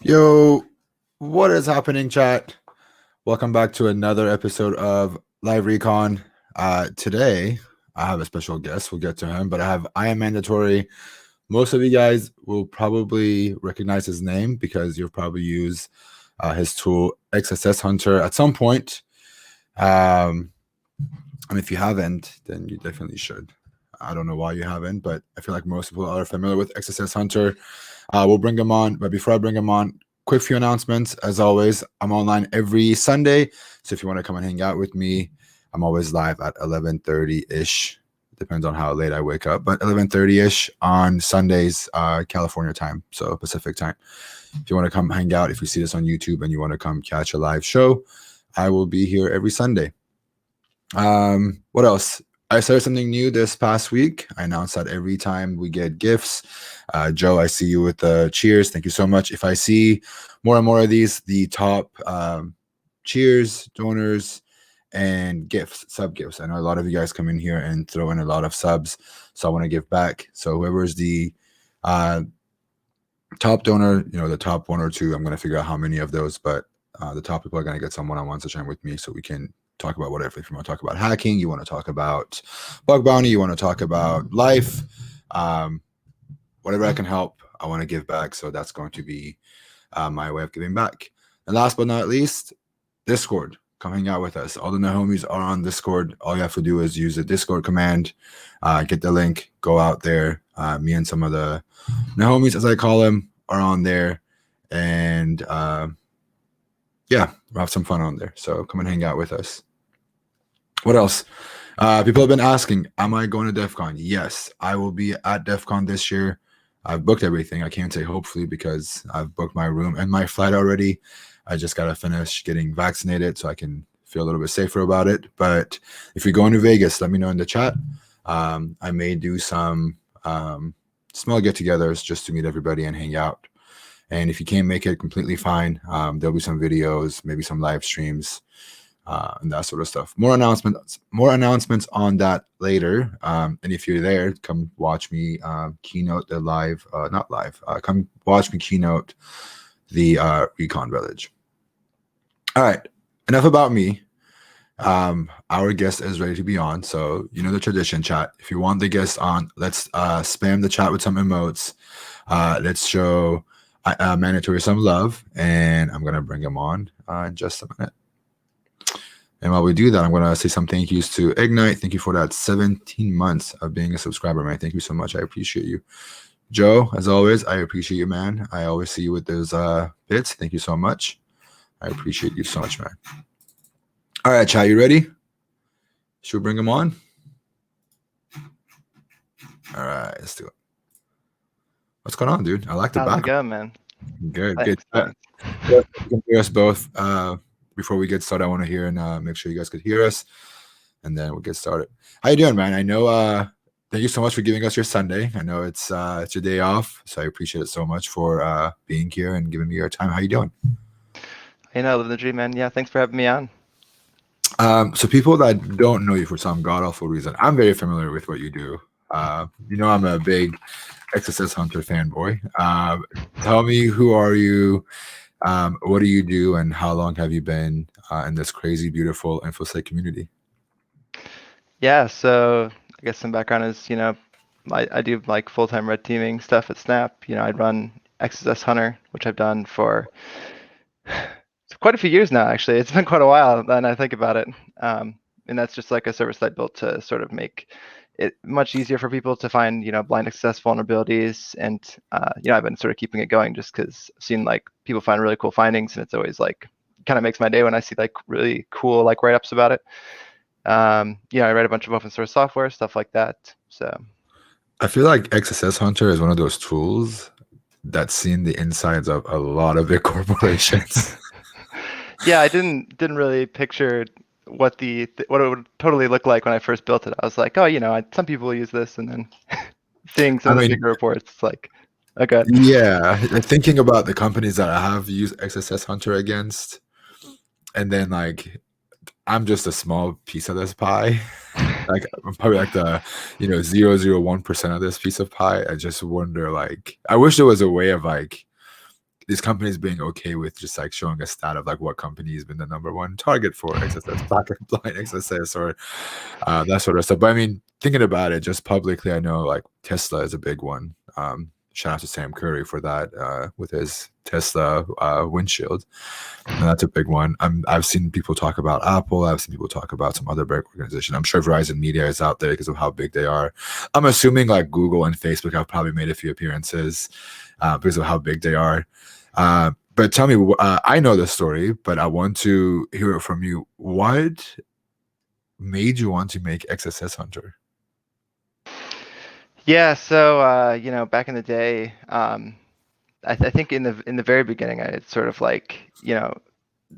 Yo, what is happening, chat? Welcome back to another episode of Live Recon. Today, I have a special guest. We'll get to him, but I am mandatory. Most of you guys will probably recognize his name because you'll probably use his tool XSSHunter at some point. And if you haven't, then you definitely should. I don't know why you haven't, but I feel like most people are familiar with XSSHunter. We'll bring him on, but before I bring him on, quick few announcements. As always, I'm online every Sunday, so if you want to come and hang out with me, I'm always live at 11:30-ish. Depends on how late I wake up, but 11:30-ish on Sundays, California time, so Pacific time. If you want to come hang out, if you see this on YouTube and you want to come catch a live show, I will be here every Sunday. What else? I started something new this past week. I announced that every time we get gifts, Joe, I see you with the cheers. Thank you so much. If I see more and more of these, the top cheers, donors, and gifts, sub gifts. I know a lot of you guys come in here and throw in a lot of subs, so I want to give back. So whoever's the top donor, the top one or two, I'm going to figure out how many of those, but the top people are going to get some one-on-one session with me so we can talk about whatever. If you want to talk about hacking, you want to talk about bug bounty, you want to talk about life, whatever I can help, I want to give back. So that's going to be my way of giving back. And last but not least, Discord. Come hang out with us. All the Nahomies are on Discord. All you have to do is use the Discord command, get the link, go out there. Me and some of the Nahomies, as I call them, are on there. And yeah, we'll have some fun on there. So come and hang out with us. What else? People have been asking, am I going to DEF CON? Yes, I will be at DEF CON this year. I've booked everything. I can't say hopefully because I've booked my room and my flight already. I just got to finish getting vaccinated so I can feel a little bit safer about it. But if you're going to Vegas, let me know in the chat. I may do some small get-togethers just to meet everybody and hang out. And if you can't make it, completely fine. There'll be some videos, maybe some live streams, and that sort of stuff. More announcements on that later. And if you're there, come watch me keynote the live, not live. Come watch me keynote the Recon Village. All right, enough about me. Our guest is ready to be on, so you know the tradition, chat. If you want the guest on, let's spam the chat with some emotes. Let's show mandatory some love, and I'm gonna bring him on in just a minute. And while we do that, I'm gonna say some thank yous to Ignite. Thank you for that 17 months of being a subscriber, man. Thank you so much. I appreciate you. Joe, as always, I appreciate you, man. I always see you with those bits. Thank you so much. I appreciate you so much, man. All right, chat, you ready? Should we bring him on? All right, let's do it. What's going on, dude? I like the back. How's it going, man? Good, Thanks, good. You can hear us both. Before we get started, I want to hear and make sure you guys could hear us, and then we'll get started. How you doing, man? I know. Thank you so much for giving us your Sunday. I know it's your day off, so I appreciate it so much for being here and giving me your time. How you doing? Living the dream, man. Yeah, thanks for having me on. So people that don't know you for some god-awful reason, I'm very familiar with what you do. I'm a big XSSHunter fanboy. Tell me, who are you? What do you do, and how long have you been in this crazy, beautiful InfoSec community? Yeah, so I guess some background is, I do like full-time red teaming stuff at Snap. I run XSSHunter, which I've done for quite a few years now, actually. It's been quite a while, then I think about it. And that's just like a service that I built to sort of make it much easier for people to find, blind XSS vulnerabilities. And, I've been sort of keeping it going just because I've seen like people find really cool findings, and it's always like kind of makes my day when I see like really cool like write-ups about it. I write a bunch of open source software, stuff like that. So I feel like XSSHunter is one of those tools that's seen the insides of a lot of big corporations. Yeah, I didn't really picture what what it would totally look like when I first built it. I was like, oh, some people use this, and then seeing some of the bigger reports, it's like, okay. Yeah, thinking about the companies that I have used XSSHunter against, and then like I'm just a small piece of this pie. Like I'm probably like the 0.001% of this piece of pie. I just wonder, like, I wish there was a way of like these companies being okay with just like showing a stat of like what company has been the #1 target for XSS packet blind XSS or that sort of stuff. But I mean, thinking about it just publicly, I know like Tesla is a big one. Shout out to Sam Curry for that with his Tesla windshield. And that's a big one. I've seen people talk about Apple. I've seen people talk about some other big organization. I'm sure Verizon Media is out there because of how big they are. I'm assuming like Google and Facebook have probably made a few appearances because of how big they are. But tell me, I know the story, but I want to hear it from you. What made you want to make XSS Hunter? Yeah, so you know, back in the day, I think in the very beginning, I had sort of like, you know,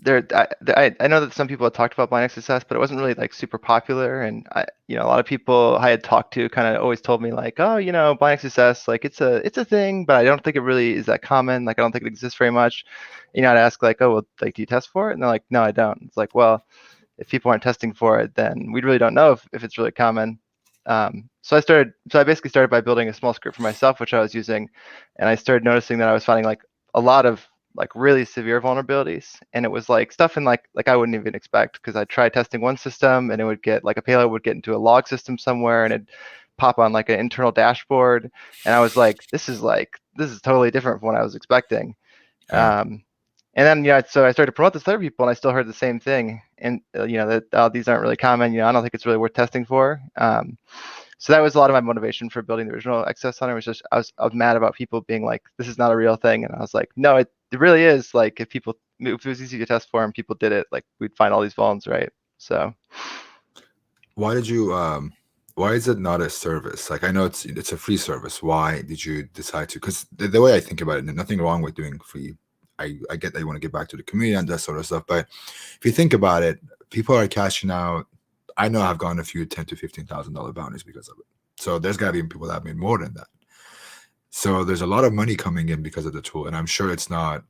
I know that some people had talked about blind XSS, but it wasn't really like super popular. And you know, a lot of people I had talked to kind of always told me like, oh, you know, blind XSS, like it's a thing, but I don't think it really is that common. Like I don't think it exists very much. You know, I'd ask like, oh, well, like, do you test for it? And they're like, no, I don't. It's like, well, if people aren't testing for it, then we really don't know if it's really common. So I basically started by building a small script for myself, which I was using, and I started noticing that I was finding like a lot of like really severe vulnerabilities, and it was like stuff in like I wouldn't even expect, because I tried testing one system and it would get like a payload would get into a log system somewhere and it'd pop on like an internal dashboard, and I was like, this is totally different from what I was expecting. Yeah. And then, you know, so I started to promote this to other people, and I still heard the same thing. And you know, that these aren't really common. You know, I don't think it's really worth testing for. So that was a lot of my motivation for building the original XSS Hunter. Was just I was mad about people being like, this is not a real thing, and I was like, no, it really is. Like if it was easy to test for and people did it, like we'd find all these vulns, right? So Why did you why is it not a service? Like I know it's a free service. Why did you decide to? Because the way I think about it, there's nothing wrong with doing free. I get that you want to give back to the community and that sort of stuff, but if you think about it, people are cashing out. I know I've gone a few $10,000 to $15,000 bounties because of it. So there's got to be people that have made more than that. So there's a lot of money coming in because of the tool, and I'm sure it's not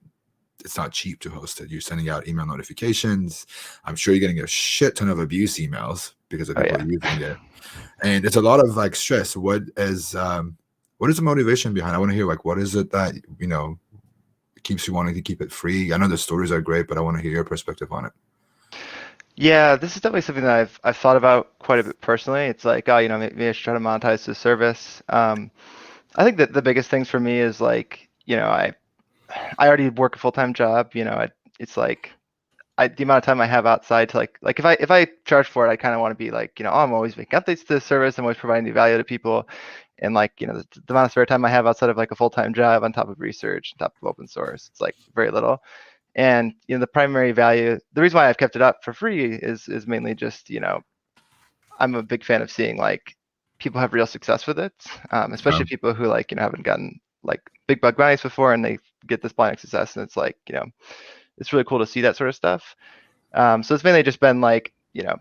cheap to host it. You're sending out email notifications. I'm sure you're getting a shit ton of abuse emails because of people using it, and it's a lot of like stress. What is the motivation behind? I want to hear like what is it that keeps you wanting to keep it free? I know the stories are great, but I want to hear your perspective on it. yeah, this is definitely something that I've thought about quite a bit personally. It's like, oh, you know, maybe I should try to monetize the service. I think that the biggest things for me is like, you know, I already work a full-time job. You know, it's like the amount of time I have outside to like if I charge for it, I kind of want to be like, you know, oh, I'm always making updates to the service. I'm always providing the value to people, and like, you know, the amount of spare time I have outside of like a full-time job on top of research, on top of open source, it's like very little. And you know, the primary value, the reason why I've kept it up for free is mainly just, you know, I'm a big fan of seeing like people have real success with it, especially people who like, you know, haven't gotten like big bug bounties before and they get this blind success, and it's like, you know, it's really cool to see that sort of stuff. So it's mainly just been like, you know,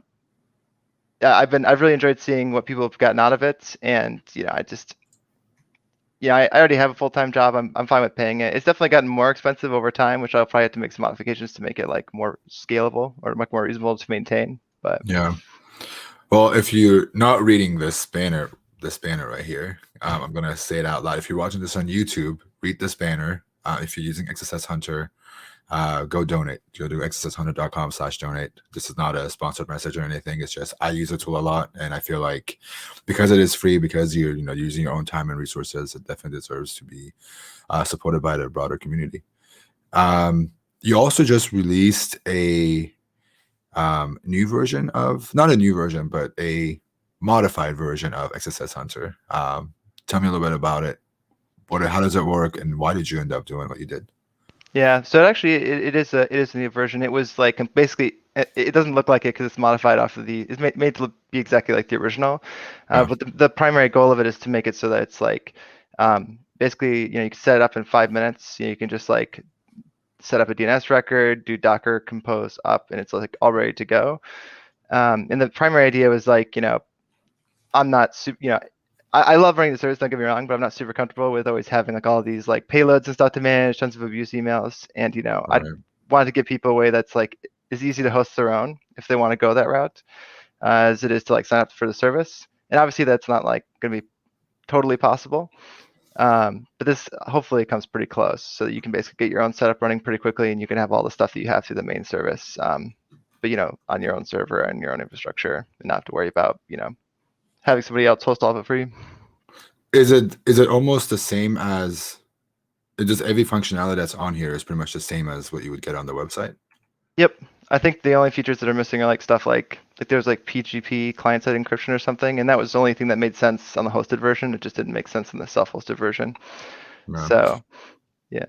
I've really enjoyed seeing what people have gotten out of it, and you know, I already have a full-time job. I'm fine with paying it. It's definitely gotten more expensive over time, which I'll probably have to make some modifications to make it like more scalable or much more reasonable to maintain. But Yeah. Well, if you're not reading this banner right here, I'm gonna say it out loud. If you're watching this on YouTube, read this banner. If you're using XSS Hunter, go donate. Go to xsshunter.com/donate. This is not a sponsored message or anything. It's just I use the tool a lot, and I feel like because it is free, because you're using your own time and resources, it definitely deserves to be supported by the broader community. You also just released a new version of, not a new version, but a modified version of XSS Hunter. Tell me a little bit about it. How does it work, and why did you end up doing what you did? yeah, so it is a new version. It was like basically it doesn't look like it because it's modified off of it's made to be exactly like the original. Yeah. But the primary goal of it is to make it so that it's like basically, you know, you can set it up in 5 minutes. You know, you can just like set up a DNS record, do Docker compose up, and it's like all ready to go. And the primary idea was like, you know, I'm not super, you know, I love running the service, don't get me wrong, but I'm not super comfortable with always having like all these like payloads and stuff to manage, tons of abuse emails. And, you know, I Right. wanted to give people a way that's like is easy to host their own if they want to go that route, as it is to like sign up for the service. And obviously that's not like going to be totally possible. But this hopefully comes pretty close, so that you can basically get your own setup running pretty quickly, and you can have all the stuff that you have through the main service, but on your own server and your own infrastructure, and not have to worry about having somebody else host all of it for you. Is it almost the same as? Just every functionality that's on here is pretty much the same as what you would get on the website? Yep. I think the only features that are missing are like stuff like there's like PGP client-side encryption or something, and that was the only thing that made sense on the hosted version. It just didn't make sense in the self-hosted version. Man. So, yeah.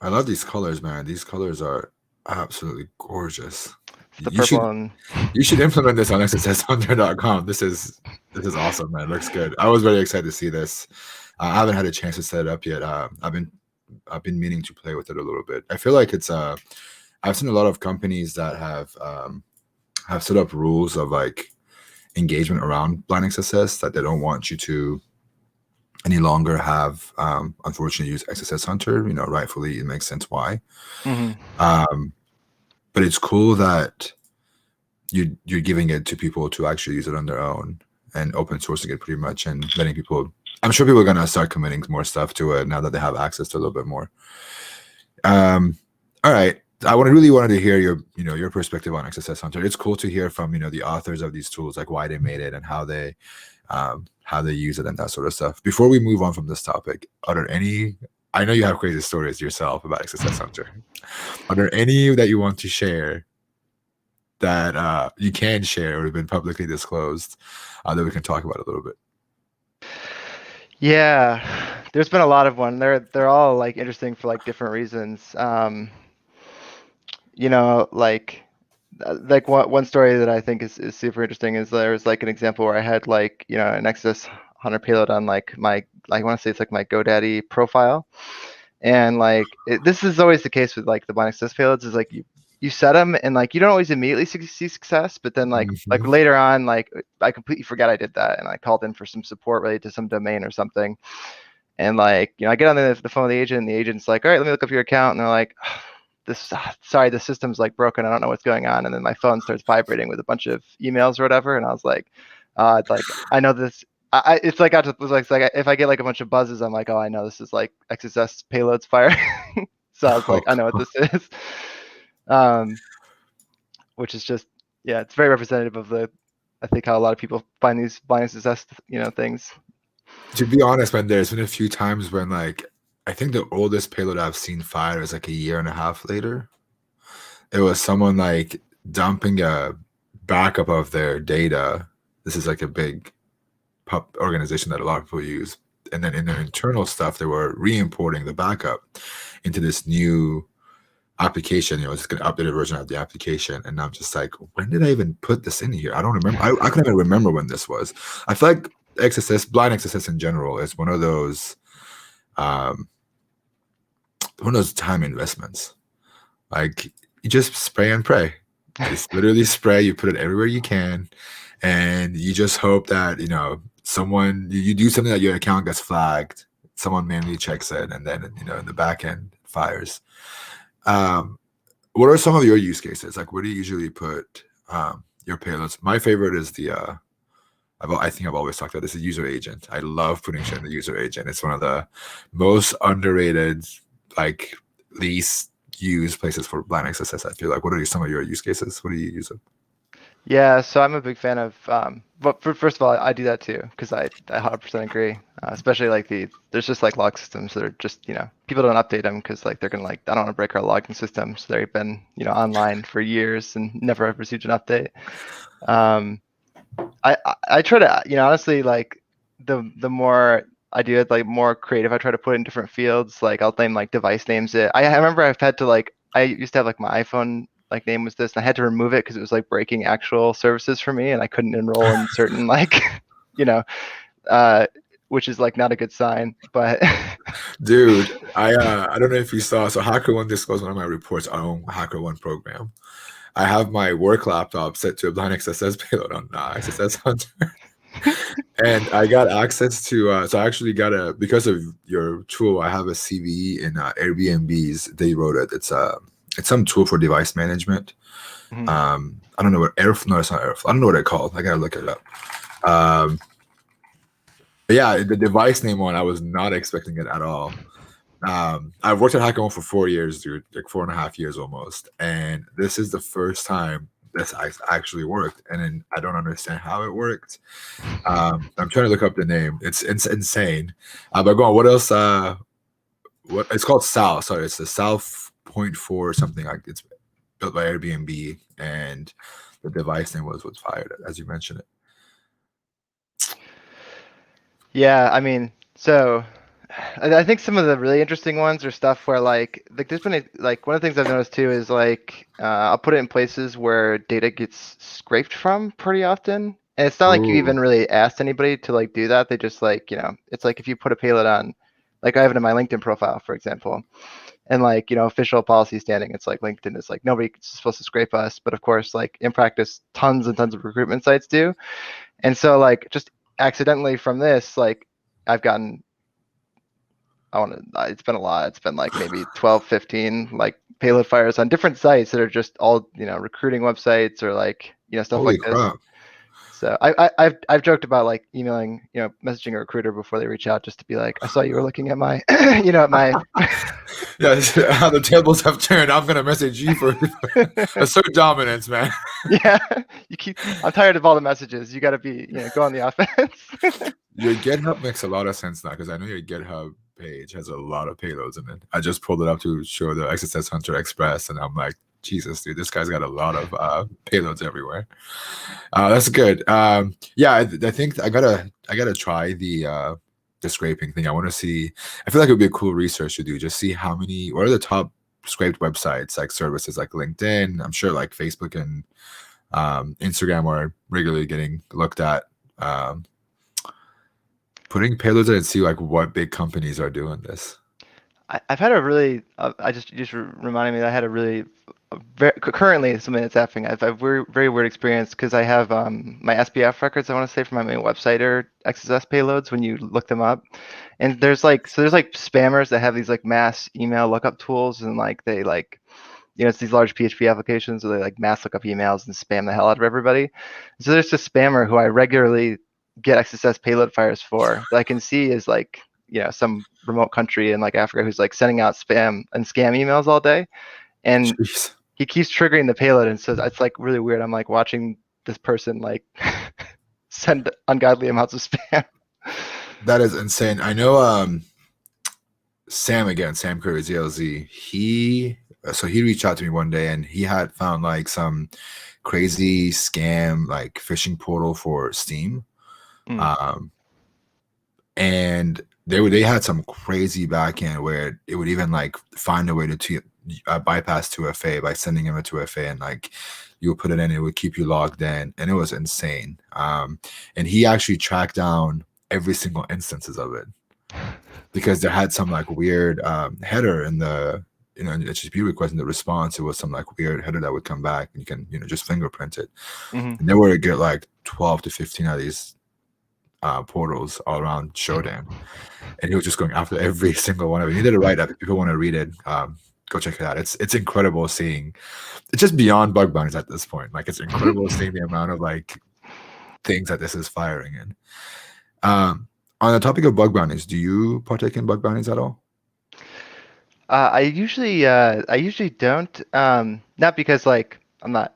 I love these colors, man. These colors are absolutely gorgeous. It's the purple and You should implement this on XSSHunter.com. This is awesome, man. It looks good. I was very excited to see this. I haven't had a chance to set it up yet. I've been meaning to play with it a little bit. I feel like it's I've seen a lot of companies that have set up rules of like engagement around blind XSS that they don't want you to any longer have, unfortunately, use XSSHunter. Rightfully, it makes sense why. But it's cool that you're giving it to people to actually use it on their own and open sourcing it pretty much, and letting people. I'm sure people are gonna start committing more stuff to it now that they have access to a little bit more. All right. I really wanted to hear your perspective on XSSHunter. It's cool to hear from the authors of these tools, like why they made it and how they use it and that sort of stuff. Before we move on from this topic, are there any? I know you have crazy stories yourself about XSSHunter. Are there any that you want to share that you can share or have been publicly disclosed that we can talk about a little bit? Yeah, there's been a lot of one. They're all like interesting for like different reasons. Like one story that I think is super interesting is there's like an example where I had like an XSS Hunter payload on like I want to say it's like my GoDaddy profile, and like this is always the case with like the blind XSS payloads, is like you set them and like you don't always immediately see success, but then like later on, like I completely forgot I did that, and I called in for some support related to some domain or something, and like I get on the phone with the agent, and the agent's like, all right, let me look up your account, and they're like, sorry, the system's like broken, I don't know what's going on, and then my phone starts vibrating with a bunch of emails or whatever, and I was like, like I know this. It's like if I get like a bunch of buzzes, I'm like, oh, I know this is like XSS payloads fire. So I was like, I know what this is. Which is just, yeah, it's very representative of I think how a lot of people find these blind XSS things. To be honest, man, there's been a few times when like I think the oldest payload I've seen fire is like a year and a half later. It was someone like dumping a backup of their data. This is like a big pub organization that a lot of people use. And then in their internal stuff, they were re-importing the backup into this new application. It's going to update a version of the application. And I'm just like, when did I even put this in here? I don't remember. I couldn't even remember when this was. I feel like blind XSS in general is one of those time investments. Like you just spray and pray. Just literally spray. You put it everywhere you can, and you just hope that someone you do something that your account gets flagged. Someone manually checks it, and then in the back end fires. What are some of your use cases? Like, where do you usually put your payloads? My favorite is the I think I've always talked about this, is user agent. I love putting shit in the user agent. It's one of the most underrated, like least used places for blind XSS. I feel like. What are some of your use cases? What do you use it? Yeah, so I'm a big fan of, but first of all, I do that too, because I 100% agree. Especially like there's just like log systems that are just, people don't update them because like they're gonna like, I don't want to break our logging system. So they've been, online for years and never have received an update. I try to, honestly, like the more I do it, like more creative, I try to put it in different fields. Like I'll name like device names it. I remember I've had to like, I used to have like my iPhone like name was this, and I had to remove it because it was like breaking actual services for me, and I couldn't enroll in certain like, which is like not a good sign. But dude, I don't know if you saw. So HackerOne disclosed one of my reports on HackerOne program. I have my work laptop set to a blind XSS payload on XSSHunter. And I got access to, so I actually got because of your tool, I have a CV in Airbnb's. They wrote it. It's some tool for device management. Mhm. I don't know what no, it's not Airflow. I don't know what it's called. I gotta look it up. Yeah, the device name one, I was not expecting it at all. I've worked at HackerOne for 4 years, dude, like 4.5 years almost, and this is the first time this actually worked, and then I don't understand how it worked. I'm trying to look up the name. It's insane. But go on. What else? What it's called South. Sorry, it's the South Point Four or something like. It's built by Airbnb, and the device name was what's fired, as you mentioned it. Yeah, I mean, so I think some of the really interesting ones are stuff where like there's been like one of the things I've noticed too is like I'll put it in places where data gets scraped from pretty often. And it's not like you Ooh, even really asked anybody to like do that. They just like, it's like if you put a payload on, like I have it in my LinkedIn profile, for example, and like, official policy standing, it's like LinkedIn is like nobody's supposed to scrape us. But of course, like in practice, tons and tons of recruitment sites do. And so like just accidentally from this, like I've gotten it's been a lot. It's been like maybe 12, 15 like payload fires on different sites that are just all, recruiting websites or like, stuff holy like this. crap! So I've joked about like emailing, messaging a recruiter before they reach out just to be like, I saw you were looking at my, at my. Yeah, how the tables have turned. I'm gonna message you for assert dominance, man. Yeah, I'm tired of all the messages. You got to be, go on the offense. Your GitHub makes a lot of sense now because I know your GitHub page has a lot of payloads in it. I just pulled it up to show the XSSHunter Express, and I'm like, Jesus, dude, this guy's got a lot of payloads everywhere. That's good. Yeah, I think I gotta try the scraping thing. I want to see. I feel like it would be a cool research to do. Just see how many. What are the top scraped websites, like services like LinkedIn? I'm sure like Facebook and Instagram are regularly getting looked at. Putting payloads in and see like what big companies are doing this. I've had a really, I just reminded me that I had a really, currently something that's happening. I've very, very weird experience because I have my SPF records, I want to say, for my main website are XSS payloads when you look them up. And there's like spammers that have these like mass email lookup tools and like they like, it's these large PHP applications where they like mass look up emails and spam the hell out of everybody. So there's a spammer who I regularly get XSS payload fires for that I can see is like, some remote country in like Africa who's like sending out spam and scam emails all day. And Jeez. he keeps triggering the payload. And so it's like really weird. I'm like watching this person like send ungodly amounts of spam. That is insane. I know Sam again, Sam Curry, ZLZ. He reached out to me one day and he had found like some crazy scam like phishing portal for Steam. And they had some crazy backend where it would even like find a way to bypass 2FA by sending him a 2FA, and like you would put it in, it would keep you logged in, and it was insane. And he actually tracked down every single instances of it because there had some like weird header in the HTTP request, in the response it was some like weird header that would come back, and you can just fingerprint it. And they were to get like 12 to 15 of these portals all around Shodan, and he was just going after every single one of it. He did it right up. If people want to read it, go check it out. It's incredible seeing. It's just beyond bug bounties at this point. Like it's incredible seeing the amount of like things that this is firing in. On the topic of bug bounties, do you partake in bug bounties at all? I usually don't. Not because like I'm not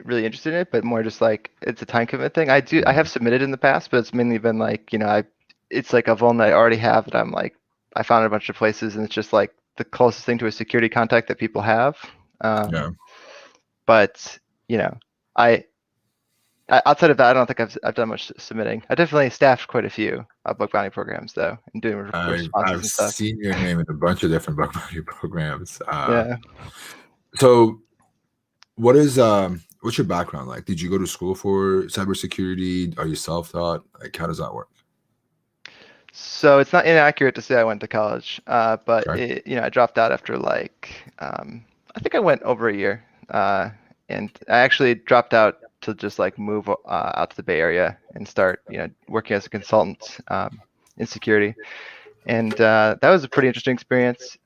really interested in it, but more just like it's a time commitment thing. I have submitted in the past, but it's mainly been like, it's like a vuln that I already have that I'm like, I found a bunch of places, and it's just like the closest thing to a security contact that people have. Yeah. But outside of that, I don't think I've done much submitting. I definitely staffed quite a few bug bounty programs though, and doing responses I've and stuff. seen your name in a bunch of different bug bounty programs. Yeah. So what's your background like? Did you go to school for cybersecurity? Are you self-taught? Like, how does that work? So it's not inaccurate to say I went to college, but Okay. I dropped out after like I think I went over a year, and I actually dropped out to just like move out to the Bay Area and start working as a consultant in security, and that was a pretty interesting experience.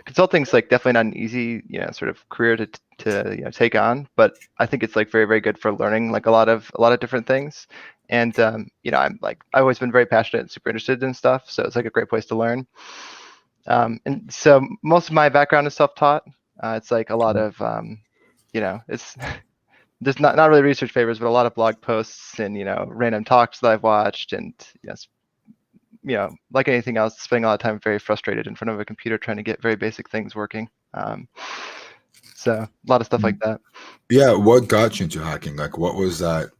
Consulting's like definitely not an easy sort of career to to take on, but I think it's like very, very good for learning like a lot of different things. And I've always been very passionate and super interested in stuff, so it's like a great place to learn. And so most of my background is self-taught. It's like a lot of it's there's not really research papers, but a lot of blog posts and random talks that I've watched, and yes, like anything else, spending a lot of time very frustrated in front of a computer trying to get very basic things working. So a lot of stuff like that. Yeah, what got you into hacking? Like, what was that,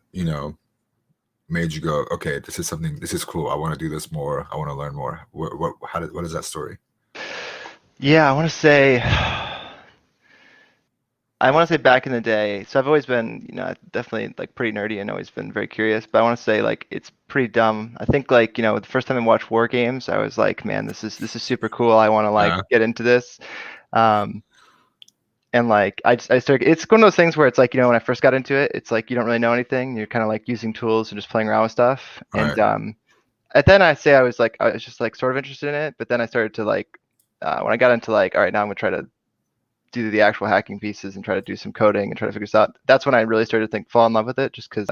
made you go, okay, this is cool. I want to do this more. I want to learn more. What is that story? Yeah, I want to say back in the day. So I've always been, definitely like pretty nerdy and always been very curious. But I want to say like it's pretty dumb. I think like the first time I watched war games, I was like, man, this is super cool. I want to like get into this. And like I started. It's one of those things where it's like when I first got into it, it's like you don't really know anything. You're kind of like using tools and just playing around with stuff. Right. And then I was just like sort of interested in it. But then I started to like when I got into like, all right, now I'm gonna try to do the actual hacking pieces and try to do some coding and try to figure this out. That's when I really started to fall in love with it, just because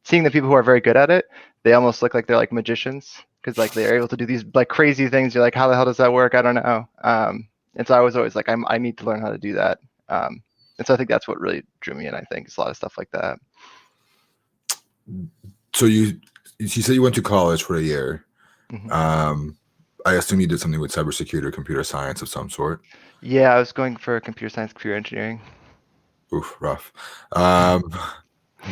seeing the people who are very good at it, they almost look like they're like magicians, because like they're able to do these like crazy things. You're like, how the hell does that work? I don't know. And so I was always like, I need to learn how to do that. And so I think that's what really drew me in. I think it's a lot of stuff like that. So you said you went to college for a year. Mm-hmm. I assume you did something with cybersecurity or computer science of some sort. Yeah, I was going for computer science, computer engineering. Oof, rough. Are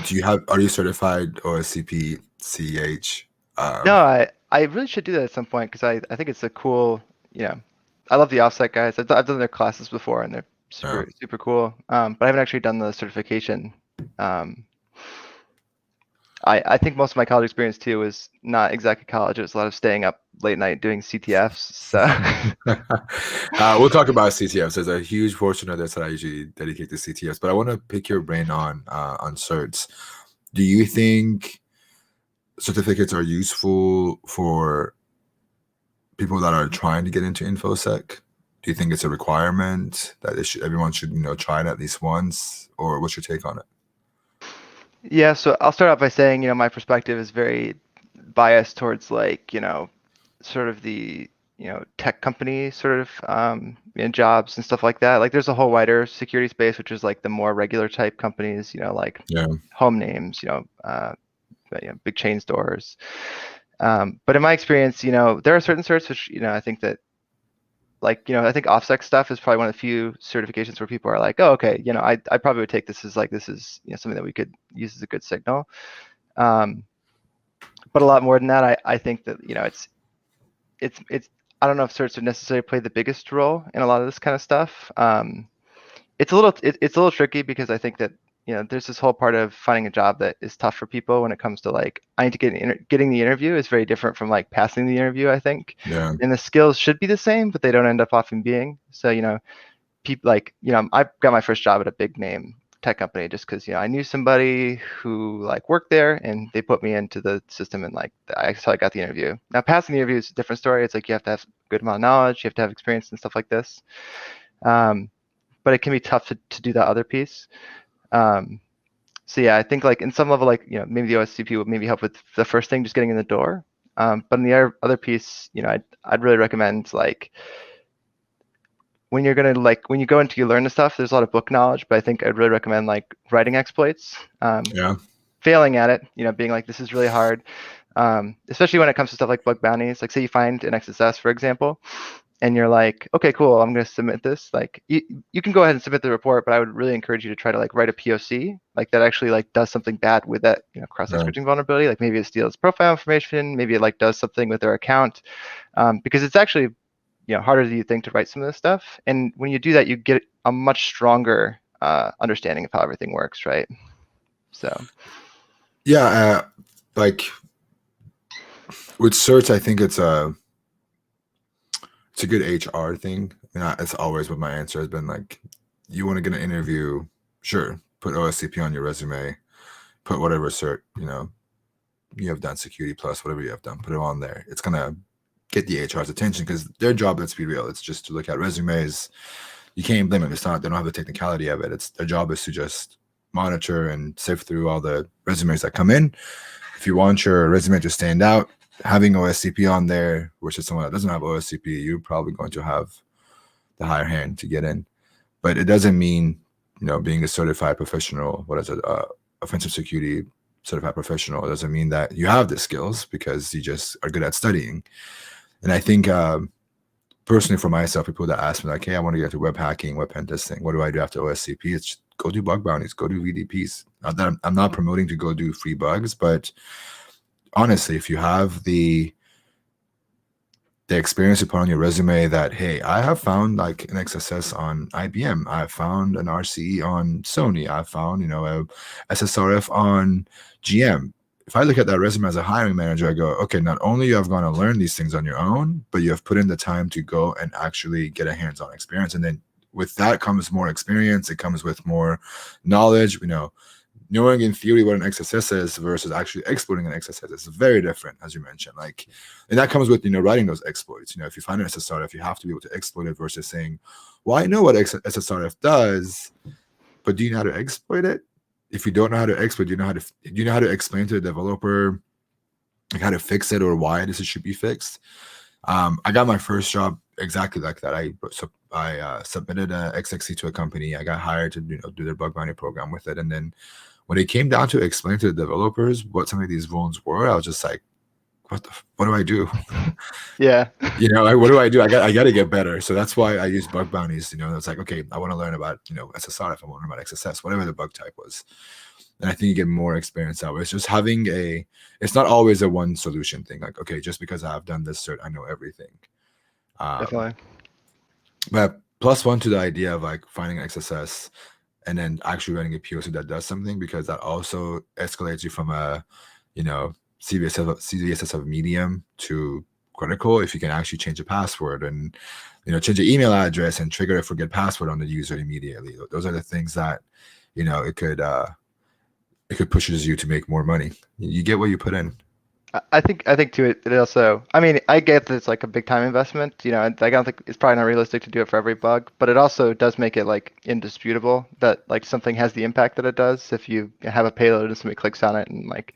you certified Oscp CH? No, I really should do that at some point, because I think it's a cool, I love the offset guys. I've done their classes before, and they're super cool. But I haven't actually done the certification. I think most of my college experience too was not exactly college. It was a lot of staying up late night doing Ctfs. So we'll talk about Ctfs. There's a huge portion of this that I usually dedicate to Ctfs, but I want to pick your brain on certs. Do you think certificates are useful for people that are trying to get into InfoSec? Do you think it's a requirement that everyone should try it at least once, or what's your take on it? Yeah, so I'll start off by saying, my perspective is very biased towards like, sort of the, tech company sort of jobs and stuff like that. Like there's a whole wider security space, which is like the more regular type companies, like home names, big chain stores. But in my experience, there are certain certs which, I think that like, I think OffSec stuff is probably one of the few certifications where people are like, oh, okay, I probably would take this as like, this is, something that we could use as a good signal. But a lot more than that, I think that, it's, I don't know if certs would necessarily play the biggest role in a lot of this kind of stuff. It's a little tricky, because I think that, there's this whole part of finding a job that is tough for people when it comes to like, I need to getting the interview is very different from like passing the interview, I think. Yeah. And the skills should be the same, but they don't end up often being. So, people like, I got my first job at a big name tech company just because, I knew somebody who like worked there, and they put me into the system, and like, so I got the interview. Now passing the interview is a different story. It's like, you have to have a good amount of knowledge, you have to have experience and stuff like this. But it can be tough to do that other piece. So yeah, I think like in some level, like, maybe the Oscp would maybe help with the first thing, just getting in the door. But in the other piece, I'd really recommend like when you're gonna like when you go into you learn the stuff, there's a lot of book knowledge, but I think I'd really recommend like writing exploits. Failing at it, being like, this is really hard. Especially when it comes to stuff like bug bounties. Like say you find an XSS, for example, and you're like, okay, cool, I'm going to submit this. Like you can go ahead and submit the report, but I would really encourage you to try to like write a POC, like that actually like does something bad with that, cross-site switching vulnerability. Like maybe it steals profile information, maybe it like does something with their account, because it's actually, harder than you think to write some of this stuff. And when you do that, you get a much stronger understanding of how everything works, right? So. Yeah, like with certs, I think it's a good HR thing. It's always what my answer has been. Like, you want to get an interview, sure, put Oscp on your resume, put whatever cert, you have done, Security Plus, whatever you have done, put it on there. It's going to get the HR's attention, because their job, let's be real, it's just to look at resumes, you can't blame them. It's not, they don't have the technicality of it. It's their job is to just monitor and sift through all the resumes that come in. If you want your resume to stand out, having OSCP on there versus someone that doesn't have OSCP, you're probably going to have the higher hand to get in. But it doesn't mean, being a certified professional, offensive security certified professional, it doesn't mean that you have the skills, because you just are good at studying. And I think personally for myself, people that ask me like, hey, I want to get into web hacking, web pen testing, what do I do after OSCP? It's just go do bug bounties, go do VDPs. Not that I'm not promoting to go do free bugs, but honestly, if you have the experience to put on your resume that, hey, I have found like an XSS on IBM, I found an RCE on Sony, I found, a SSRF on GM. If I look at that resume as a hiring manager, I go, okay, not only you have gone to learn these things on your own, but you have put in the time to go and actually get a hands-on experience. And then with that comes more experience. It comes with more knowledge, knowing in theory what an XSS is versus actually exploiting an XSS is very different, as you mentioned. And that comes with, writing those exploits. If you find an SSRF, you have to be able to exploit it versus saying, well, I know what SSRF does, but do you know how to exploit it? If you don't know how to exploit, do you know how to explain to the developer like how to fix it or why this should be fixed? I got my first job exactly like that. I submitted a XXC to a company. I got hired to do their bug bounty program with it, and then when it came down to explain to the developers what some of these vulns were, I was just like, what do I do? Yeah. What do I do? I got to get better. So that's why I use bug bounties. It's like, okay, I want to learn about, SSR, if I want to learn about XSS, whatever the bug type was. And I think you get more experience that way. It's just it's not always a one solution thing. Like, okay, just because I've done this cert, I know everything. Definitely. But +1 to the idea of like finding an XSS and then actually running a POC that does something, because that also escalates you from a, CVSS of medium to critical. If you can actually change a password and, change your email address and trigger a forget password on the user immediately. Those are the things that, it could pushes you to make more money. You get what you put in. I think too, it also, I mean, I get that it's like a big time investment, I don't think it's probably not realistic to do it for every bug, but it also does make it like indisputable that like something has the impact that it does. If you have a payload and somebody clicks on it and like,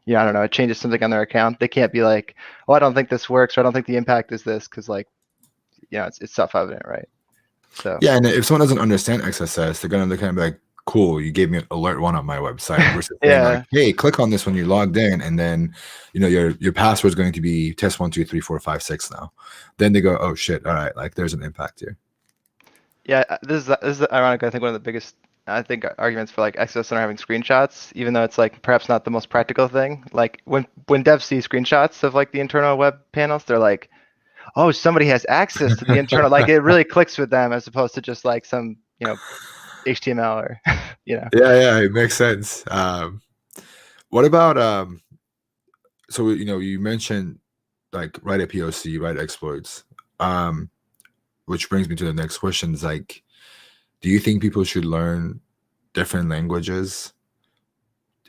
I don't know, it changes something on their account, they can't be like, oh, I don't think this works, or I don't think the impact is this, because like, it's self-evident, right? So yeah, and if someone doesn't understand XSS, they're gonna look at it and be like, cool, you gave me an alert one on my website versus saying like, hey, click on this when you're logged in, and then your password is going to be test 1 2 3 4 5 6 now. Then they go, oh shit, all right, like there's an impact here. Yeah, this is ironic. I think one of the biggest arguments for like XSS Center having screenshots, even though it's like perhaps not the most practical thing. Like when devs see screenshots of like the internal web panels, they're like, oh, somebody has access to the internal. Like it really clicks with them as opposed to just like some HTML or Yeah, it makes sense. What about so you mentioned like write a POC, write exploits, which brings me to the next question. Is like, do you think people should learn different languages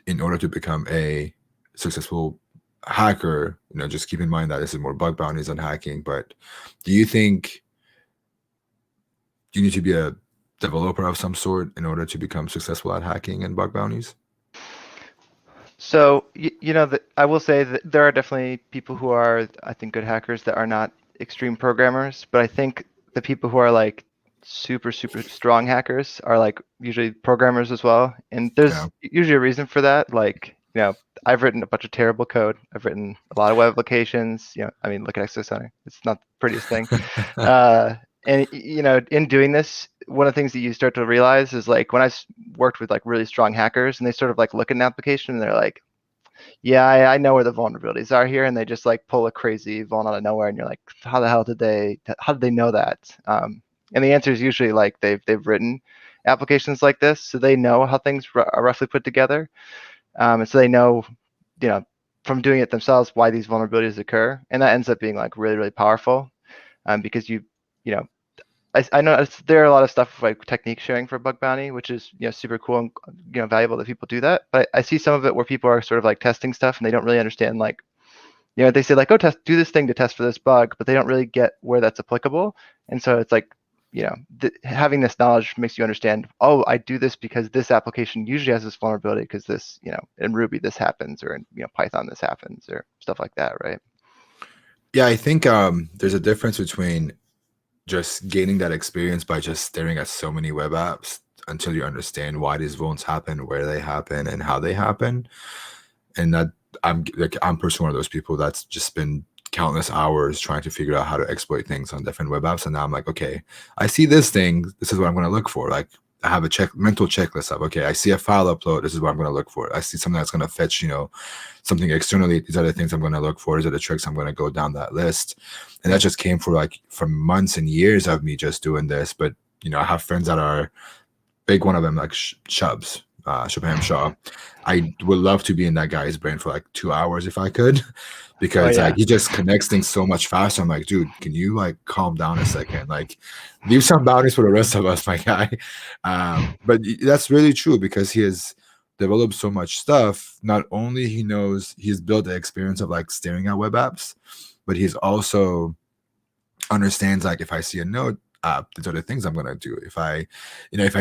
in order to become a successful hacker? Just keep in mind that this is more bug bounties than hacking, but do you think you need to be a developer of some sort in order to become successful at hacking and bug bounties? So I will say that there are definitely people who are, I think, good hackers that are not extreme programmers, but I think the people who are like super strong hackers are like usually programmers as well, and there's usually a reason for that. Like I've written a bunch of terrible code. I've written a lot of web applications. I mean, look at XSS Center. It's not the prettiest thing. And in doing this, one of the things that you start to realize is like when I worked with like really strong hackers, and they sort of like look at an application and they're like, yeah, I know where the vulnerabilities are here, and they just like pull a crazy vuln out of nowhere, and you're like, how the hell did they know that? And the answer is usually like they've written applications like this, so they know how things are roughly put together, and so they know, from doing it themselves why these vulnerabilities occur, and that ends up being like really powerful, because I know there are a lot of stuff like technique sharing for bug bounty, which is super cool and valuable that people do that. But I see some of it where people are sort of like testing stuff and they don't really understand, like they say like, oh, do this thing to test for this bug, but they don't really get where that's applicable. And so it's like having this knowledge makes you understand, oh, I do this because this application usually has this vulnerability because this, in Ruby this happens, or in Python this happens, or stuff like that, right? Yeah, I think there's a difference between just gaining that experience by just staring at so many web apps until you understand why these vulns happen, where they happen, and how they happen. And that I'm personally one of those people that's just been countless hours trying to figure out how to exploit things on different web apps. And now I'm like, okay, I see this thing. This is what I'm going to look for. Like, I have a mental checklist of, okay, I see a file upload. This is what I'm going to look for. I see something that's going to fetch, something externally. These are the things I'm going to look for. These are the tricks I'm going to go down that list. And that just came from months and years of me just doing this. But, I have friends that are big, one of them, like Shubs, Shubham Shaw. I would love to be in that guy's brain for like 2 hours if I could, because he just connects things so much faster. I'm like, dude, can you like calm down a second? Like, leave some boundaries for the rest of us, my guy. But that's really true, because he has developed so much stuff. Not only he's built the experience of like staring at web apps, but he's also understands, like, if I see a node app, these are the things I'm going to do. If I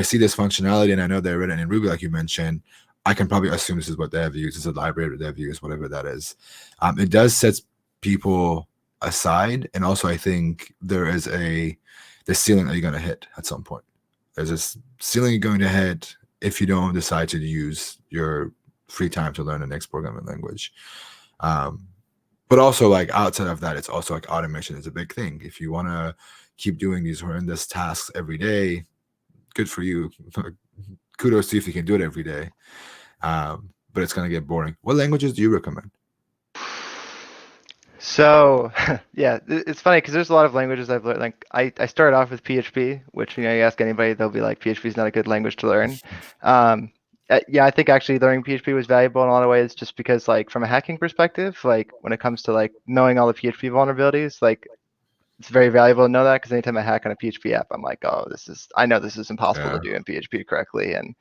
see this functionality and I know they're written in Ruby, like you mentioned, I can probably assume this is what they have used. It's a library that they've used, whatever that is. It does set people aside. And also, I think there is the ceiling that you're going to hit at some point. There's this ceiling you're going to hit if you don't decide to use your free time to learn the next programming language. But also, like, outside of that, it's also like automation is a big thing. If you want to keep doing these horrendous tasks every day, good for you. Kudos to you if you can do it every day. But it's going to get boring. What languages do you recommend? So, yeah, it's funny because there's a lot of languages I've learned. Like, I started off with PHP, which, you ask anybody, they'll be like, PHP is not a good language to learn. Yeah, I think actually learning PHP was valuable in a lot of ways, just because, like, from a hacking perspective, like, when it comes to like knowing all the PHP vulnerabilities, like, it's very valuable to know that, because anytime I hack on a PHP app, I'm like, oh, I know this is impossible to do in PHP correctly. And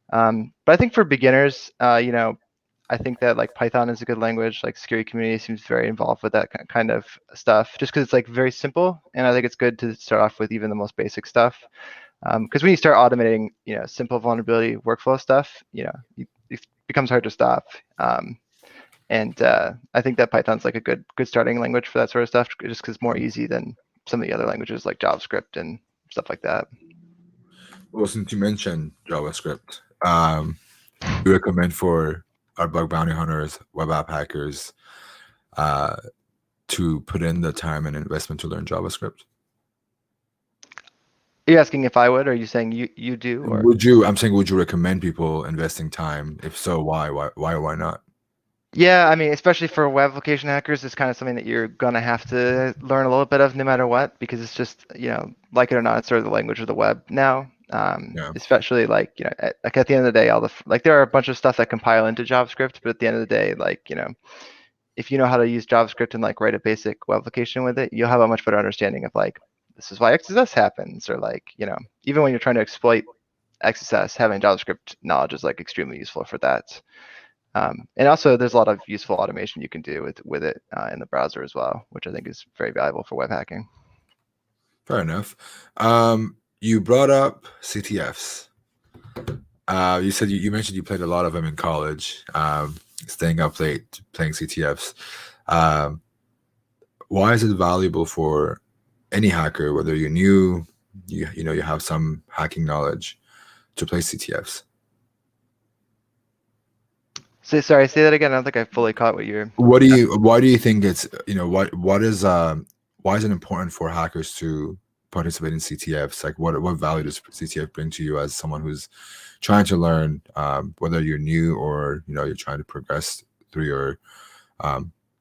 but I think for beginners, I think that like Python is a good language. Like, security community seems very involved with that kind of stuff, just because it's like very simple, and I think it's good to start off with even the most basic stuff. Because when you start automating, simple vulnerability workflow stuff, it becomes hard to stop. And I think that Python's like a good starting language for that sort of stuff, just because it's more easy than some of the other languages like JavaScript and stuff like that. Well, since you mentioned JavaScript, we recommend for our bug bounty hunters, web app hackers, to put in the time and investment to learn JavaScript. Are you asking if I would, or are you saying you do? Or I'm saying, would you recommend people investing time? If so, why? Why not? Yeah, I mean, especially for web application hackers, it's kind of something that you're gonna have to learn a little bit of no matter what, because it's just, like it or not, it's sort of the language of the web now. Especially like, like at the end of the day, there are a bunch of stuff that compile into JavaScript, but at the end of the day, like, if you know how to use JavaScript and like write a basic web application with it, you'll have a much better understanding of like, this is why XSS happens, or like, even when you're trying to exploit XSS, having JavaScript knowledge is like extremely useful for that. And also, there's a lot of useful automation you can do with it in the browser as well, which I think is very valuable for web hacking. Fair enough. You brought up Ctfs. You said you mentioned you played a lot of them in college, staying up late playing Ctfs. Why is it valuable for any hacker, whether you're new, you have some hacking knowledge, to play Ctfs? Sorry, say that again. I don't think I fully caught what you're. Why do you think it's, why is it important for hackers to participate in Ctfs? Like, what value does Ctf bring to you as someone who's trying to learn, whether you're new or you're trying to progress through your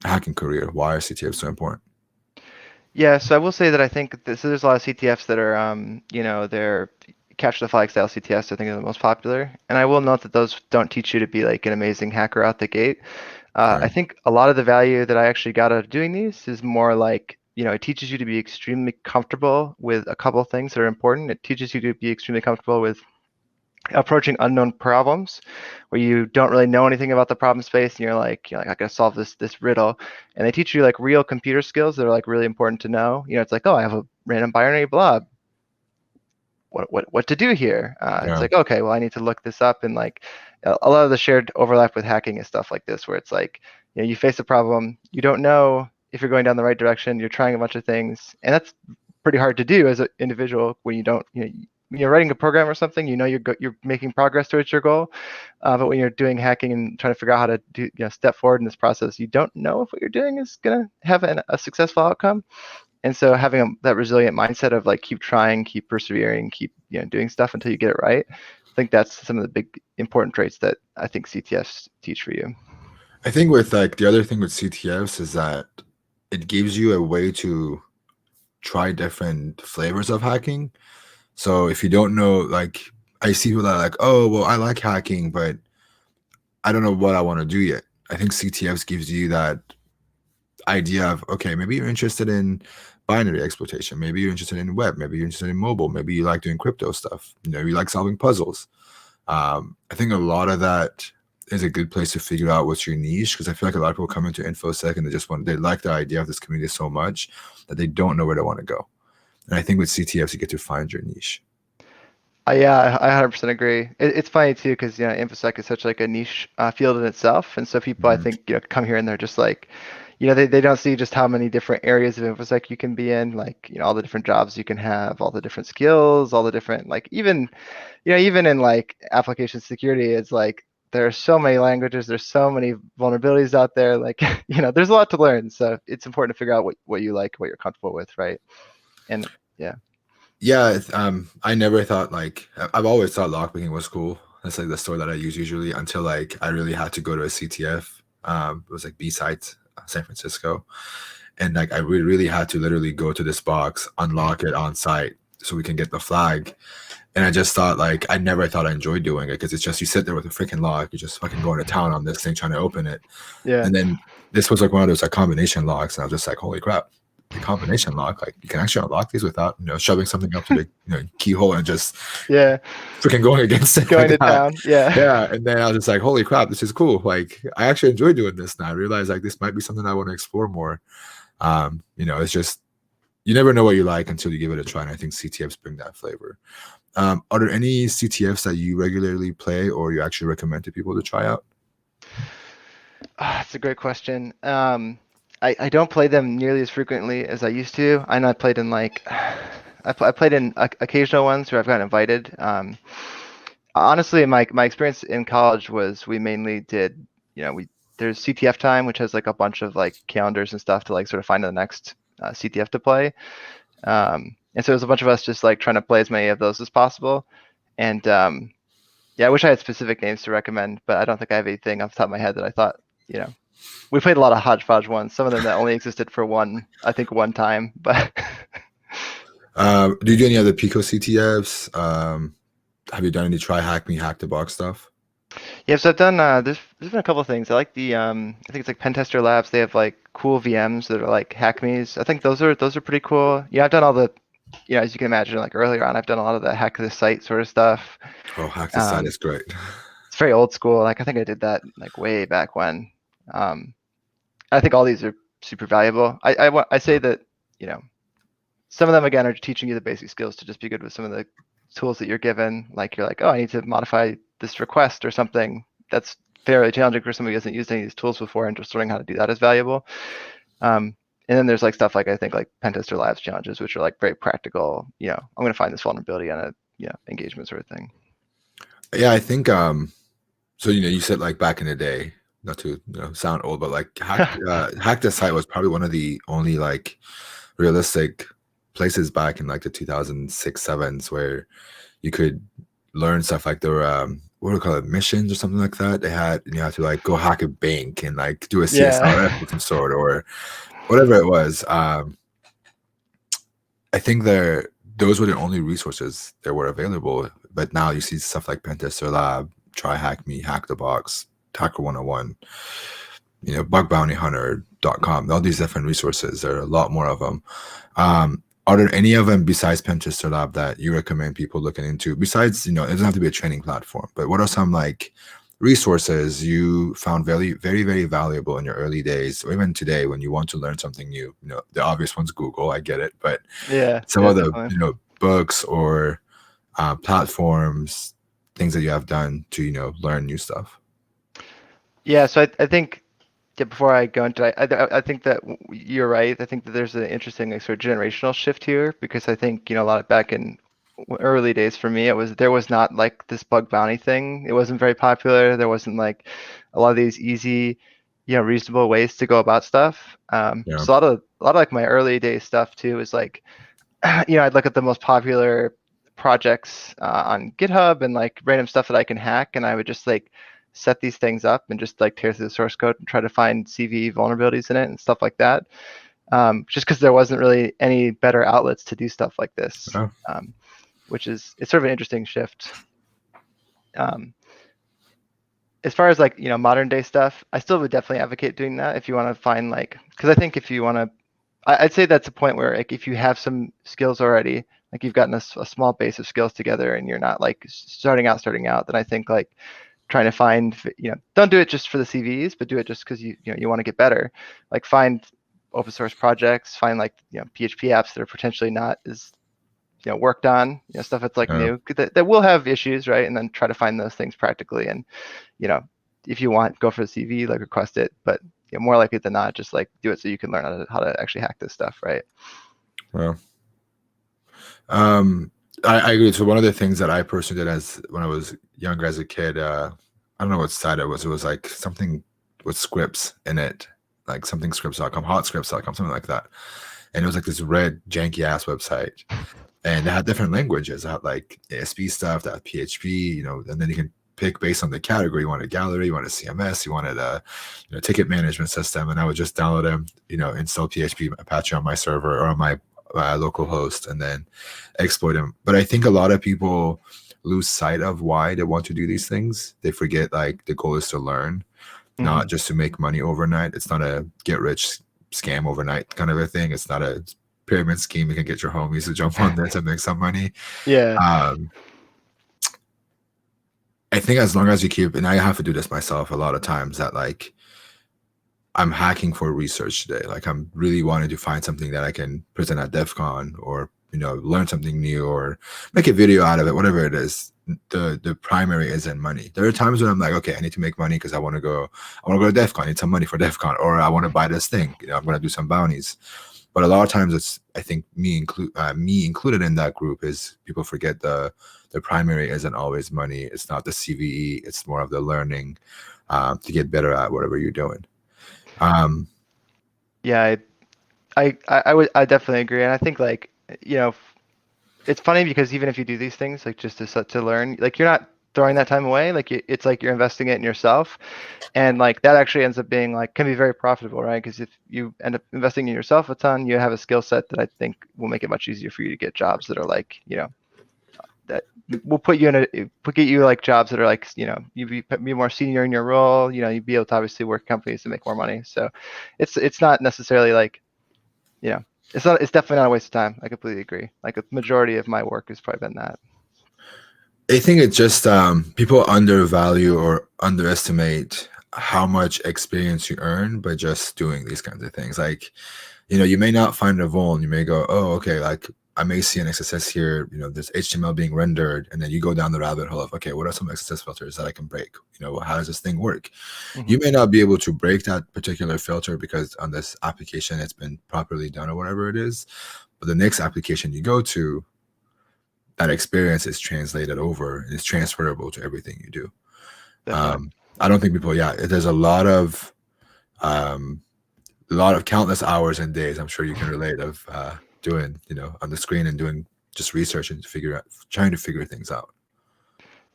hacking career? Why are Ctfs so important? Yeah, so I will say that I think there's a lot of Ctfs that are, they're capture the flag style Ctfs, I think, are the most popular. And I will note that those don't teach you to be like an amazing hacker out the gate. I think a lot of the value that I actually got out of doing these is more like, it teaches you to be extremely comfortable with a couple of things that are important. It teaches you to be extremely comfortable with approaching unknown problems, where you don't really know anything about the problem space, and you're like, I gotta solve this riddle. And they teach you like real computer skills that are like really important to know. It's like, oh, I have a random binary blob. what to do here. It's Yeah. like, okay, well, I need to look this up, and like a lot of the shared overlap with hacking is stuff like this, where it's like, you face a problem, you don't know if you're going down the right direction, you're trying a bunch of things, and that's pretty hard to do as an individual when you don't, when you're writing a program or something, you're making progress towards your goal, but when you're doing hacking and trying to figure out how to do, step forward in this process, you don't know if what you're doing is gonna have a successful outcome. And so having that resilient mindset of like, keep trying, keep persevering, keep doing stuff until you get it right. I think that's some of the big important traits that I think Ctfs teach for you. I think with like the other thing with Ctfs is that it gives you a way to try different flavors of hacking. So if you don't know, like I see people that are like, oh, well, I like hacking, but I don't know what I want to do yet. I think Ctfs gives you that idea of, okay, maybe you're interested in binary exploitation. Maybe you're interested in web. Maybe you're interested in mobile. Maybe you like doing crypto stuff. You like solving puzzles. I think a lot of that is a good place to figure out what's your niche, because I feel like a lot of people come into InfoSec and they like the idea of this community so much that they don't know where they want to go. And I think with Ctfs, you get to find your niche. Yeah, I 100% agree. It's funny too, because InfoSec is such like a niche field in itself, and so people I think come here and they're just like, they don't see just how many different areas of InfoSec you can be in, like all the different jobs you can have, all the different skills, all the different like even in like application security, it's like there are so many languages, there's so many vulnerabilities out there, like there's a lot to learn. So it's important to figure out what you like, what you're comfortable with, right? And yeah. Yeah, I never thought like I've always thought lockpicking was cool. That's like the store that I use usually until like I really had to go to a CTF. It was like B-Sites, San Francisco, and like I really had to literally go to this box, unlock it on site so we can get the flag. And I just thought like I never thought I enjoyed doing it, because it's just you sit there with a freaking lock, you just fucking going to town on this thing trying to open it. Yeah. And then this was like one of those like combination locks, and I was just like, holy crap. The combination lock, like you can actually unlock these without shoving something up to the keyhole and just freaking going against it, going like to town. Yeah. And then I was just like, holy crap, this is cool. Like I actually enjoy doing this now. I realized like this might be something I want to explore more. It's just you never know what you like until you give it a try, and I think CTFs bring that flavor. Are there any CTFs that you regularly play or you actually recommend to people to try out? That's a great question. I don't play them nearly as frequently as I used to. I know I played in like, I played in occasional ones where I've gotten invited. Honestly, my experience in college was we mainly did, there's CTF time, which has like a bunch of like calendars and stuff to like sort of find the next CTF to play. And so there's a bunch of us just like trying to play as many of those as possible. And yeah, I wish I had specific names to recommend, but I don't think I have anything off the top of my head that I thought, we played a lot of hodgepodge ones, some of them that only existed for one time, but. Do you do any other Pico CTFs? Have you done any try hack me hack the box stuff? Yeah, so I've done, there's been a couple of things. I like the, I think it's like Pentester Labs. They have like cool VMs that are like hack me's. I think those are pretty cool. Yeah, I've done all the, as you can imagine, like earlier on, I've done a lot of the hack the site sort of stuff. Oh, hack the site is great. It's very old school. Like I think I did that like way back when. I think all these are super valuable. I say that, some of them again are teaching you the basic skills to just be good with some of the tools that you're given. Like you're like, oh, I need to modify this request or something. That's fairly challenging for somebody who hasn't used any of these tools before, and just learning how to do that is valuable. And then there's like stuff like I think like Pentester Labs challenges, which are like very practical. I'm going to find this vulnerability on a engagement sort of thing. Yeah, I think so you said like back in the day, not to sound old, but like hack the site was probably one of the only like realistic places back in like the 2006-07s where you could learn stuff. Like there were what do we call it, missions or something like that. They had you had to like go hack a bank and like do a CSRF of some sort or whatever it was. I think those were the only resources that were available. But now you see stuff like Pentester Lab, Try Hack Me, Hack the Box, Hacker 101, bugbounty.hunter.com, all these different resources. There are a lot more of them. Are there any of them besides Pentester Lab that you recommend people looking into? Besides, it doesn't have to be a training platform, but what are some like resources you found very, very, very valuable in your early days, or even today when you want to learn something new? The obvious one's Google, I get it, but some of the books or platforms, things that you have done to, learn new stuff? Yeah, so I think before I go into it, I think that you're right. I think that there's an interesting like, sort of generational shift here because I think a lot of back in early days for me, there was not like this bug bounty thing. It wasn't very popular. There wasn't like a lot of these easy, reasonable ways to go about stuff. Yeah. So a lot of like my early days stuff too is like, I'd look at the most popular projects on GitHub and like random stuff that I can hack, and I would just like set these things up and just like tear through the source code and try to find CV vulnerabilities in it and stuff like that. Just because there wasn't really any better outlets to do stuff like this, Yeah. it's sort of an interesting shift. As far as like modern day stuff, I still would definitely advocate doing that if you want to find like, because I think if you want to, I'd say that's a point where like if you have some skills already, like you've gotten a small base of skills together and you're not like starting out, then I think like trying to find, don't do it just for the CVs, but do it just because you want to get better. Like find open source projects, find like PHP apps that are potentially not as worked on, stuff that's like Yeah. new that will have issues, right? And then try to find those things practically, and if you want, go for the CV, like request it, but more likely than not, just like do it so you can learn how to actually hack this stuff, right? Well, I agree. So one of the things that I personally did when I was younger as a kid, I don't know what site it was. It was like something with scripts in it, like something scripts.com, hotscripts.com, something like that. And it was like this red janky ass website, and it had different languages. It had like ASP stuff, that had PHP, and then you can pick based on the category. You wanted gallery, you wanted CMS, you wanted a ticket management system, and I would just download them, install PHP Apache on my server or on my local host, and then exploit them. But I think a lot of people lose sight of why they want to do these things. They forget like the goal is to learn, not just to make money overnight. It's not a get rich scam overnight kind of a thing. It's not a pyramid scheme. You can get your homies to jump on there to make some money. Yeah. I think as long as you keep, and I have to do this myself a lot of times, that like I'm hacking for research today. Like I'm really wanting to find something that I can present at DEF CON, or learn something new or make a video out of it, whatever it is. The primary isn't money. There are times when I'm like, okay, I need to make money because I want to go to DEF CON. I need some money for DEF CON, or I want to buy this thing. I'm going to do some bounties. But a lot of times it's, I think me included in that group, is people forget the primary isn't always money. It's not the CVE. It's more of the learning to get better at whatever you're doing. Yeah, I definitely agree, and I think like it's funny because even if you do these things like just to learn, like you're not throwing that time away. Like it's like you're investing it in yourself, and like that actually ends up being like can be very profitable, right? Because if you end up investing in yourself a ton, you have a skill set that I think will make it much easier for you to get jobs that are like that will put you get you like jobs that are like you be more senior in your role. You'd be able to obviously work companies to make more money. So it's not necessarily like it's definitely not a waste of time. I completely agree. Like a majority of my work has probably been that. I think it's just people undervalue or underestimate how much experience you earn by just doing these kinds of things. Like, you may not find a vuln. You may go, oh, okay, like I may see an XSS here, there's HTML being rendered, and then you go down the rabbit hole of, okay, what are some XSS filters that I can break? How does this thing work? You may not be able to break that particular filter because on this application it's been properly done or whatever it is, but the next application you go to, that experience is translated over and it's transferable to everything you do. I don't think people, there's a lot of countless hours and days, I'm sure you can relate, of doing, on the screen and doing just research and trying to figure things out.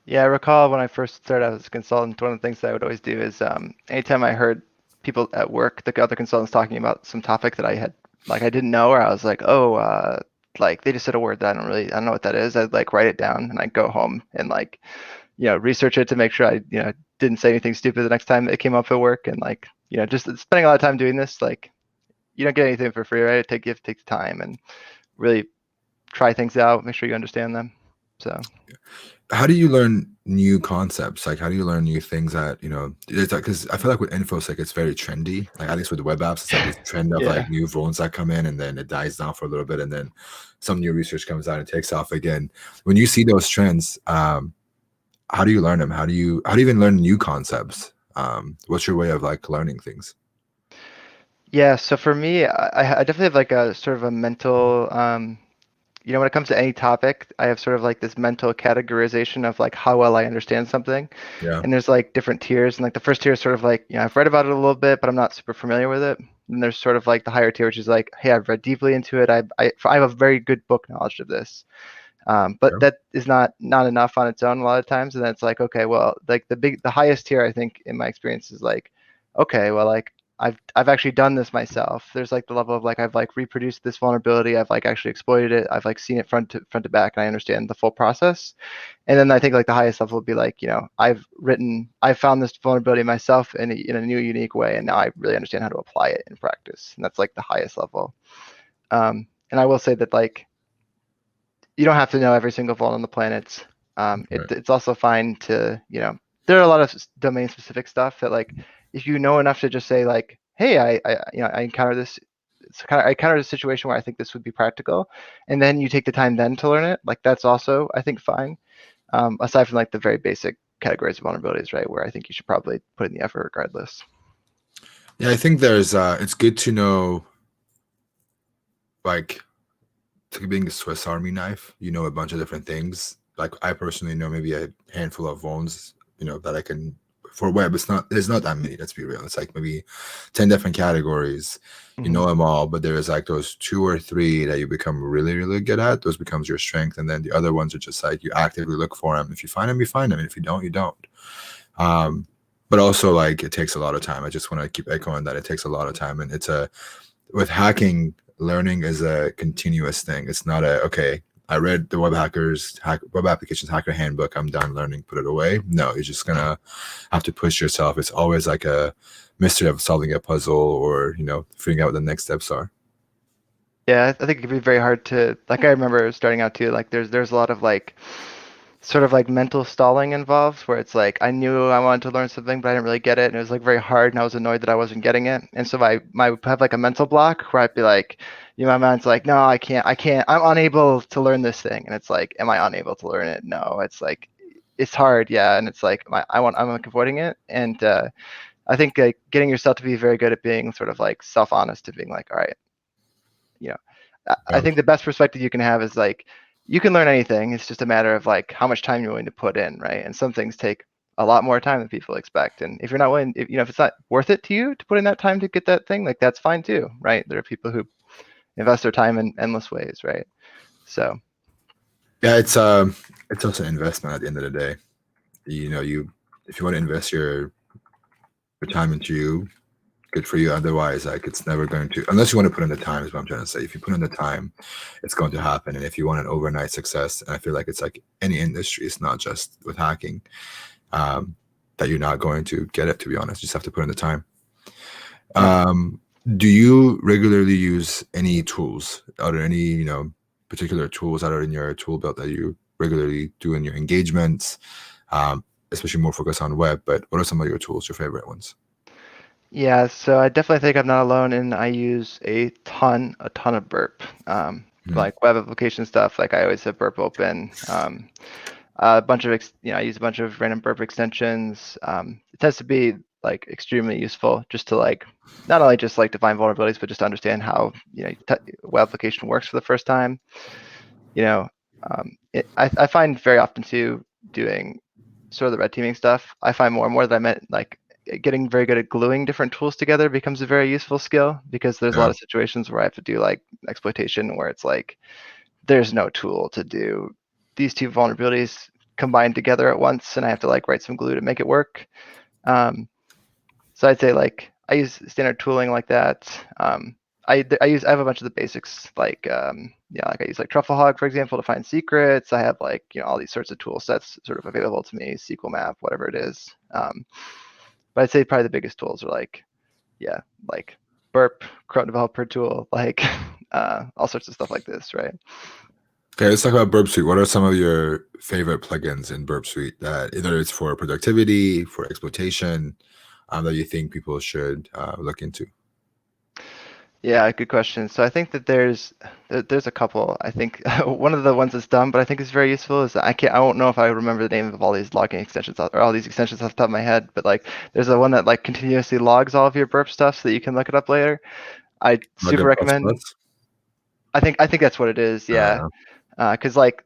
Yeah, I recall when I first started out as a consultant, one of the things that I would always do is anytime I heard people at work, the other consultants talking about some topic that I didn't know, or I was like, oh, like they just said a word that I don't know what that is. I'd like write it down and I'd go home and like, research it to make sure I, didn't say anything stupid the next time it came up at work. And like, just spending a lot of time doing this, like you don't get anything for free, right? It takes time and really try things out, make sure you understand them. So How do you learn new concepts? Like, how do you learn new things that, you know, it's like, because I feel like with infosec, it's very trendy. Like, at least with web apps, it's like this trend of yeah. like new phones that come in and then it dies down for a little bit. And then some new research comes out and takes off again. When you see those trends, how do you learn them? How do you even learn new concepts? What's your way of like learning things? Yeah, so for me, I definitely have like a sort of a mental, when it comes to any topic, I have sort of like this mental categorization of like how well I understand something. Yeah. And there's like different tiers. And like the first tier is sort of like, I've read about it a little bit, but I'm not super familiar with it. And there's sort of like the higher tier, which is like, hey, I've read deeply into it. I have a very good book knowledge of this. But Yeah. that is not enough on its own a lot of times. And then it's like, okay, well, like the highest tier, I think in my experience is like, okay, well, like I've actually done this myself. There's like the level of like I've like reproduced this vulnerability. I've like actually exploited it. I've like seen it front to back, and I understand the full process. And then I think like the highest level would be like, I've found this vulnerability myself in a new, unique way, and now I really understand how to apply it in practice. And that's like the highest level. And I will say that like you don't have to know every single vuln on the planet. Right. It's also fine to, there are a lot of domain specific stuff that like, if you know enough to just say like, hey, I encounter this. I encountered a situation where I think this would be practical, and then you take the time then to learn it. Like that's also, I think, fine. Aside from like the very basic categories of vulnerabilities, right, where I think you should probably put in the effort regardless. Yeah, I think there's it's good to know, like, it's like being a Swiss Army knife. You know a bunch of different things. Like I personally know maybe a handful of vulns, you know, that I can for web. There's not that many, let's be real. It's like maybe 10 different categories. You know them all, but there's like those 2 or 3 that you become really, really good at. Those becomes your strength. And then the other ones are just like you actively look for them. If you find them, you find them. And if you don't, you don't. But also like it takes a lot of time. I just want to keep echoing that it takes a lot of time. And with hacking, learning is a continuous thing. It's not okay, I read the web applications hacker handbook, I'm done learning, put it away. No, you're just gonna have to push yourself. It's always like a mystery of solving a puzzle or, you know, figuring out what the next steps are. Yeah, I think it could be very hard to, like, I remember starting out too, like there's a lot of like sort of like mental stalling involved where it's like I knew I wanted to learn something but I didn't really get it, and it was like very hard, and I was annoyed that I wasn't getting it. And so I would have like a mental block where I'd be like, my mind's like, no, I can't, I'm unable to learn this thing. And it's like, am I unable to learn it? No, it's like it's hard, yeah. And it's like I'm like avoiding it. And I think like getting yourself to be very good at being sort of like self-honest, to being like, all right, you know, I Yeah. think the best perspective you can have is like you can learn anything. It's just a matter of like how much time you're willing to put in, right? And some things take a lot more time than people expect. And if you're not willing, if it's not worth it to you to put in that time to get that thing, like that's fine too, right? There are people who invest their time in endless ways, right? So Yeah, it's also an investment at the end of the day. You know, if you want to invest your time into you, good for you. Otherwise, like it's never going to, unless you want to put in the time, is what I'm trying to say. If you put in the time, it's going to happen. And if you want an overnight success, and I feel like it's like any industry, it's not just with hacking, um, that you're not going to get it, to be honest. You just have to put in the time. yeah. Do you regularly use any tools? Are there any, you know, particular tools that are in your tool belt that you regularly do in your engagements? Especially more focused on web, but what are some of your tools, your favorite ones? Yeah, so I definitely think I'm not alone, and I use a ton of burp. Mhm. Like web application stuff, like I always have burp open. A bunch of I use a bunch of random burp extensions. It tends to be like extremely useful just to like not only just like to find vulnerabilities, but just to understand how web application works for the first time. You know, I find very often too doing sort of the red teaming stuff. I find more and more that I meant like getting very good at gluing different tools together becomes a very useful skill, because there's a lot Yeah. of situations where I have to do like exploitation where it's like there's no tool to do these two vulnerabilities combined together at once, and I have to like write some glue to make it work. So I'd say like I use standard tooling like that. I have a bunch of the basics like like I use like Trufflehog, for example, to find secrets. I have like all these sorts of tool sets sort of available to me, SQL map, whatever it is. But I'd say probably the biggest tools are like like burp, Chrome developer tool, like all sorts of stuff like this, right? Okay, let's talk about Burp Suite. What are some of your favorite plugins in Burp Suite that either it's for productivity, for exploitation, that you think people should look into? Yeah, good question. So I think that there's a couple. I think one of the ones that's dumb, but I think is very useful is I won't know if I remember the name of all these logging extensions or all these extensions off the top of my head, but like there's a one that like continuously logs all of your burp stuff so that you can look it up later. I super Plugin plus recommend. plus? I think that's what it is. Yeah. Uh, 'Cause like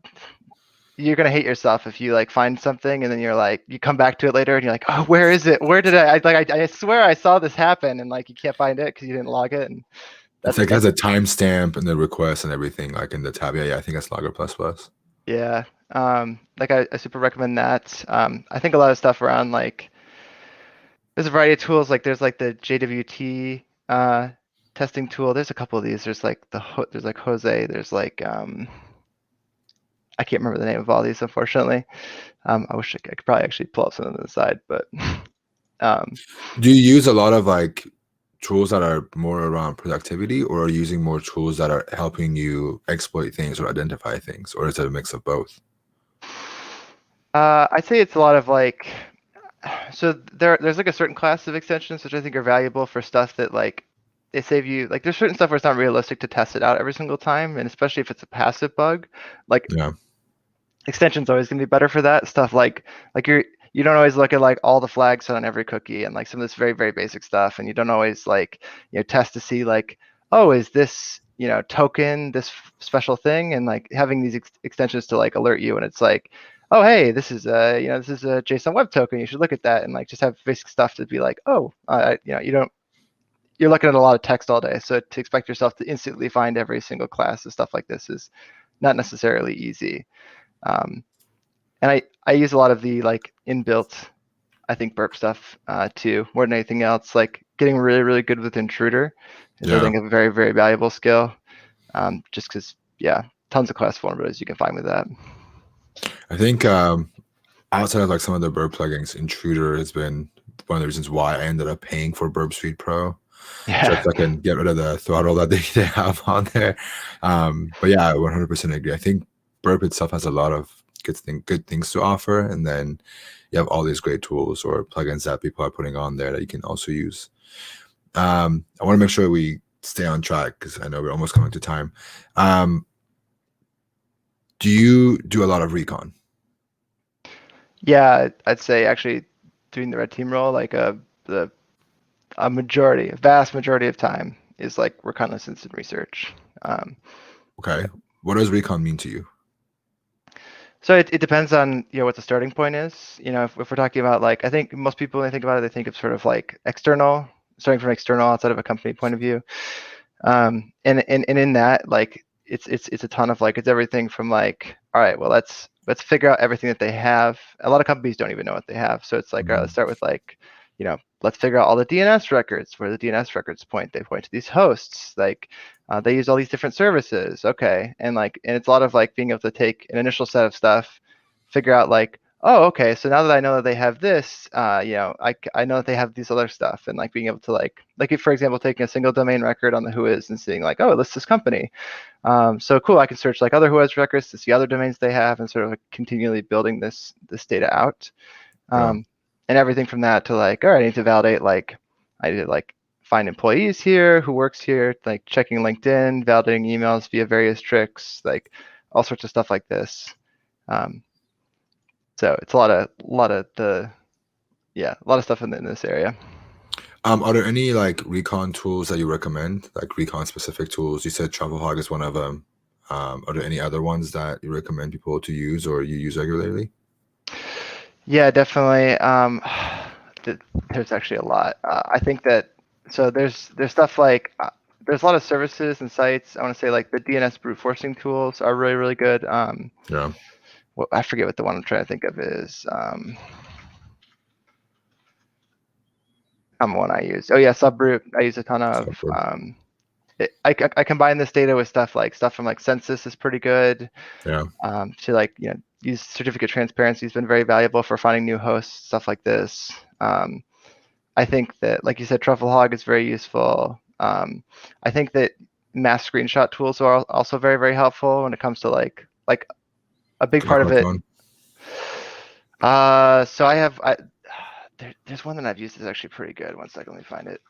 you're gonna hate yourself if you like find something and then you're like you come back to it later and you're like, oh, where is it? Where did I swear I saw this happen and like you can't find it because you didn't log it and it's that's like it has a timestamp and the request and everything, like in the tab. Yeah, I think that's Logger plus plus. yeah. Like I super recommend that. I think a lot of stuff around like there's a variety of tools like there's like the JWT testing tool. There's a couple of these. There's like there's like Jose. There's like I can't remember the name of all these unfortunately. I wish I could probably actually pull up some of them on the side, but Do you use a lot of like tools that are more around productivity, or are you using more tools that are helping you exploit things or identify things, or is it a mix of both? I'd say it's a lot of like so there's like a certain class of extensions which I think are valuable for stuff that like they save you like there's certain stuff where it's not realistic to test it out every single time, and especially if it's a passive bug, like Yeah. extension's always gonna be better for that stuff. Like you don't always look at like all the flags set on every cookie and like some of this very very basic stuff, and you don't always like test to see like oh is this token this special thing, and like having these extensions to like alert you and it's like oh hey this is a this is a JSON web token, you should look at that, and like just have basic stuff to be like oh you don't you're looking at a lot of text all day, so to expect yourself to instantly find every single class of stuff like this is not necessarily easy. um, and I use a lot of the like inbuilt, I think burp stuff too, more than anything else. Like getting really, really good with intruder is I Yeah. think a very, very valuable skill. Just because, yeah, tons of class vulnerabilities you can find with that. I think outside of like some of the Burp plugins, Intruder has been one of the reasons why I ended up paying for Burp Suite Pro, just Yeah. so I can get rid of the throttle that they have on there. But yeah, I 100% agree. I think Burp itself has a lot of good things to offer, and then you have all these great tools or plugins that people are putting on there that you can also use. I want to make sure we stay on track because I know we're almost coming to time. Do you do a lot of recon? Yeah, I'd say actually doing the red team role, like a vast majority of time is like reconnaissance and research. Okay. What does recon mean to you? So it depends on what the starting point is. If we're talking about like I think most people when they think about it, they think of sort of like external, starting from external outside of a company point of view. And in that like it's a ton of like it's everything from like all right, well let's figure out everything that they have. A lot of companies don't even know what they have, so it's like all right, let's start with like let's figure out all the DNS records, where the DNS records point. They point to these hosts. Like they use all these different services. Okay, and it's a lot of like being able to take an initial set of stuff, figure out like oh okay, so now that I know that they have this, I know that they have these other stuff, and like being able to like if for example taking a single domain record on the Whois and seeing like oh it lists this company. So cool, I can search like other Whois records to see other domains they have, and sort of like continually building this data out. Yeah. And everything from that to like, all right, I need to validate like I need to like find employees here, who works here, like checking LinkedIn, validating emails via various tricks, like all sorts of stuff like this. So it's a lot of stuff in this area. Are there any like recon tools that you recommend, like recon specific tools? You said TravelHog is one of them. Are there any other ones that you recommend people to use or you use regularly? Yeah, definitely. There's actually a lot. I think that so there's stuff like there's a lot of services and sites. I want to say like the DNS brute forcing tools are really really good. Yeah. I forget what the one I'm trying to think of is. One I use. Oh yeah, Subroot. I use a ton of. Super. I combine this data with stuff from like Census is pretty good. Yeah. To like use certificate transparency has been very valuable for finding new hosts, stuff like this. I think that like you said, TruffleHog is very useful. I think that mass screenshot tools are also very very helpful when it comes to like like a big Like part of which it. one? So there's one that I've used that's actually pretty good. One second, let me find it.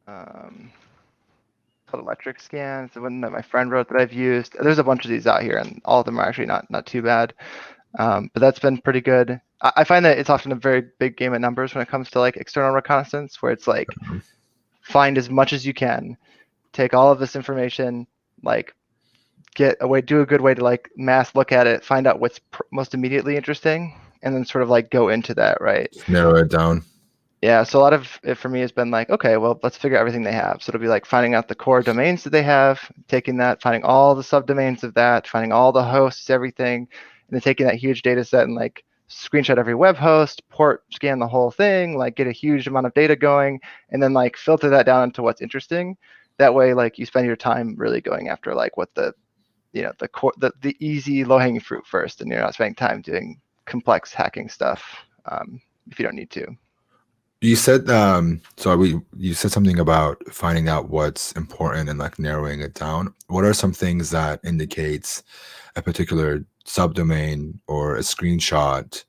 Called Electric Scan. It's the one that my friend wrote that I've used. There's a bunch of these out here, and all of them are actually not too bad. But that's been pretty good. I find that it's often a very big game of numbers when it comes to like external reconnaissance, where it's like find as much as you can, take all of this information, like do a good way to like mass look at it, find out what's most immediately interesting, and then sort of like go into that, right? Just narrow it down. Yeah, so a lot of it for me has been like, okay, well, let's figure out everything they have. So it'll be like finding out the core domains that they have, taking that, finding all the subdomains of that, finding all the hosts, everything, and then taking that huge data set and like screenshot every web host, port scan the whole thing, like get a huge amount of data going, and then like filter that down into what's interesting. That way, like you spend your time really going after like what the core, the easy low-hanging fruit first, and you're not spending time doing complex hacking stuff if you don't need to. You said you said something about finding out what's important and like narrowing it down. What are some things that indicates a particular subdomain or a screenshot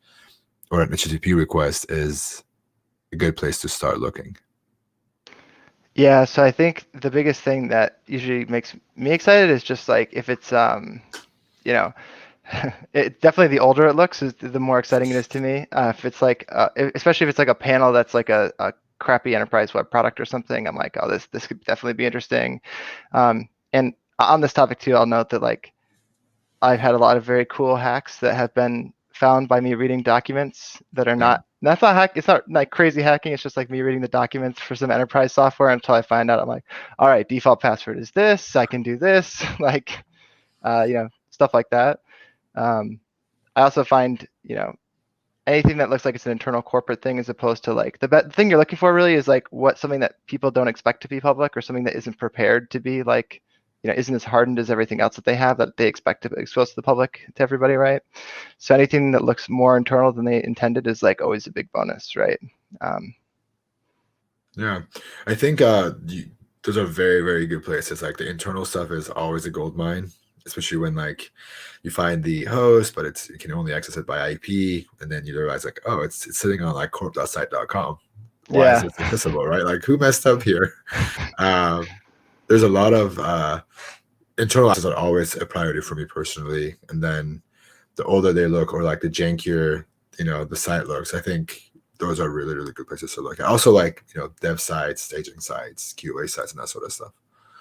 or an HTTP request is a good place to start looking? Yeah, so I think the biggest thing that usually makes me excited is just like if it's you know, it definitely the older it looks is the more exciting it is to me. If it's like especially if it's like a panel that's like a crappy enterprise web product or something, I'm like, oh, this could definitely be interesting. And on this topic too, I'll note that like I've had a lot of very cool hacks that have been found by me reading documents that are not. That's not hack. It's not like crazy hacking. It's just like me reading the documents for some enterprise software until I find out. I'm like, all right, default password is this. I can do this. Like, stuff like that. I also find, anything that looks like it's an internal corporate thing as opposed to like the thing you're looking for really is like something that people don't expect to be public or something that isn't prepared to be like, isn't as hardened as everything else that they have that they expect to expose to the public, to everybody, right? So anything that looks more internal than they intended is like always a big bonus, right? Yeah, I think those are very, very good places. Like the internal stuff is always a gold mine, especially when like you find the host, but you can only access it by IP, and then you realize like, oh, it's sitting on like corp.site.com. Why is Yeah. this accessible, right? Like who messed up here? There's a lot of internal access are always a priority for me personally, and then the older they look or like the jankier the site looks, I think those are really, really good places to look at. Also like dev sites, staging sites, QA sites, and that sort of stuff.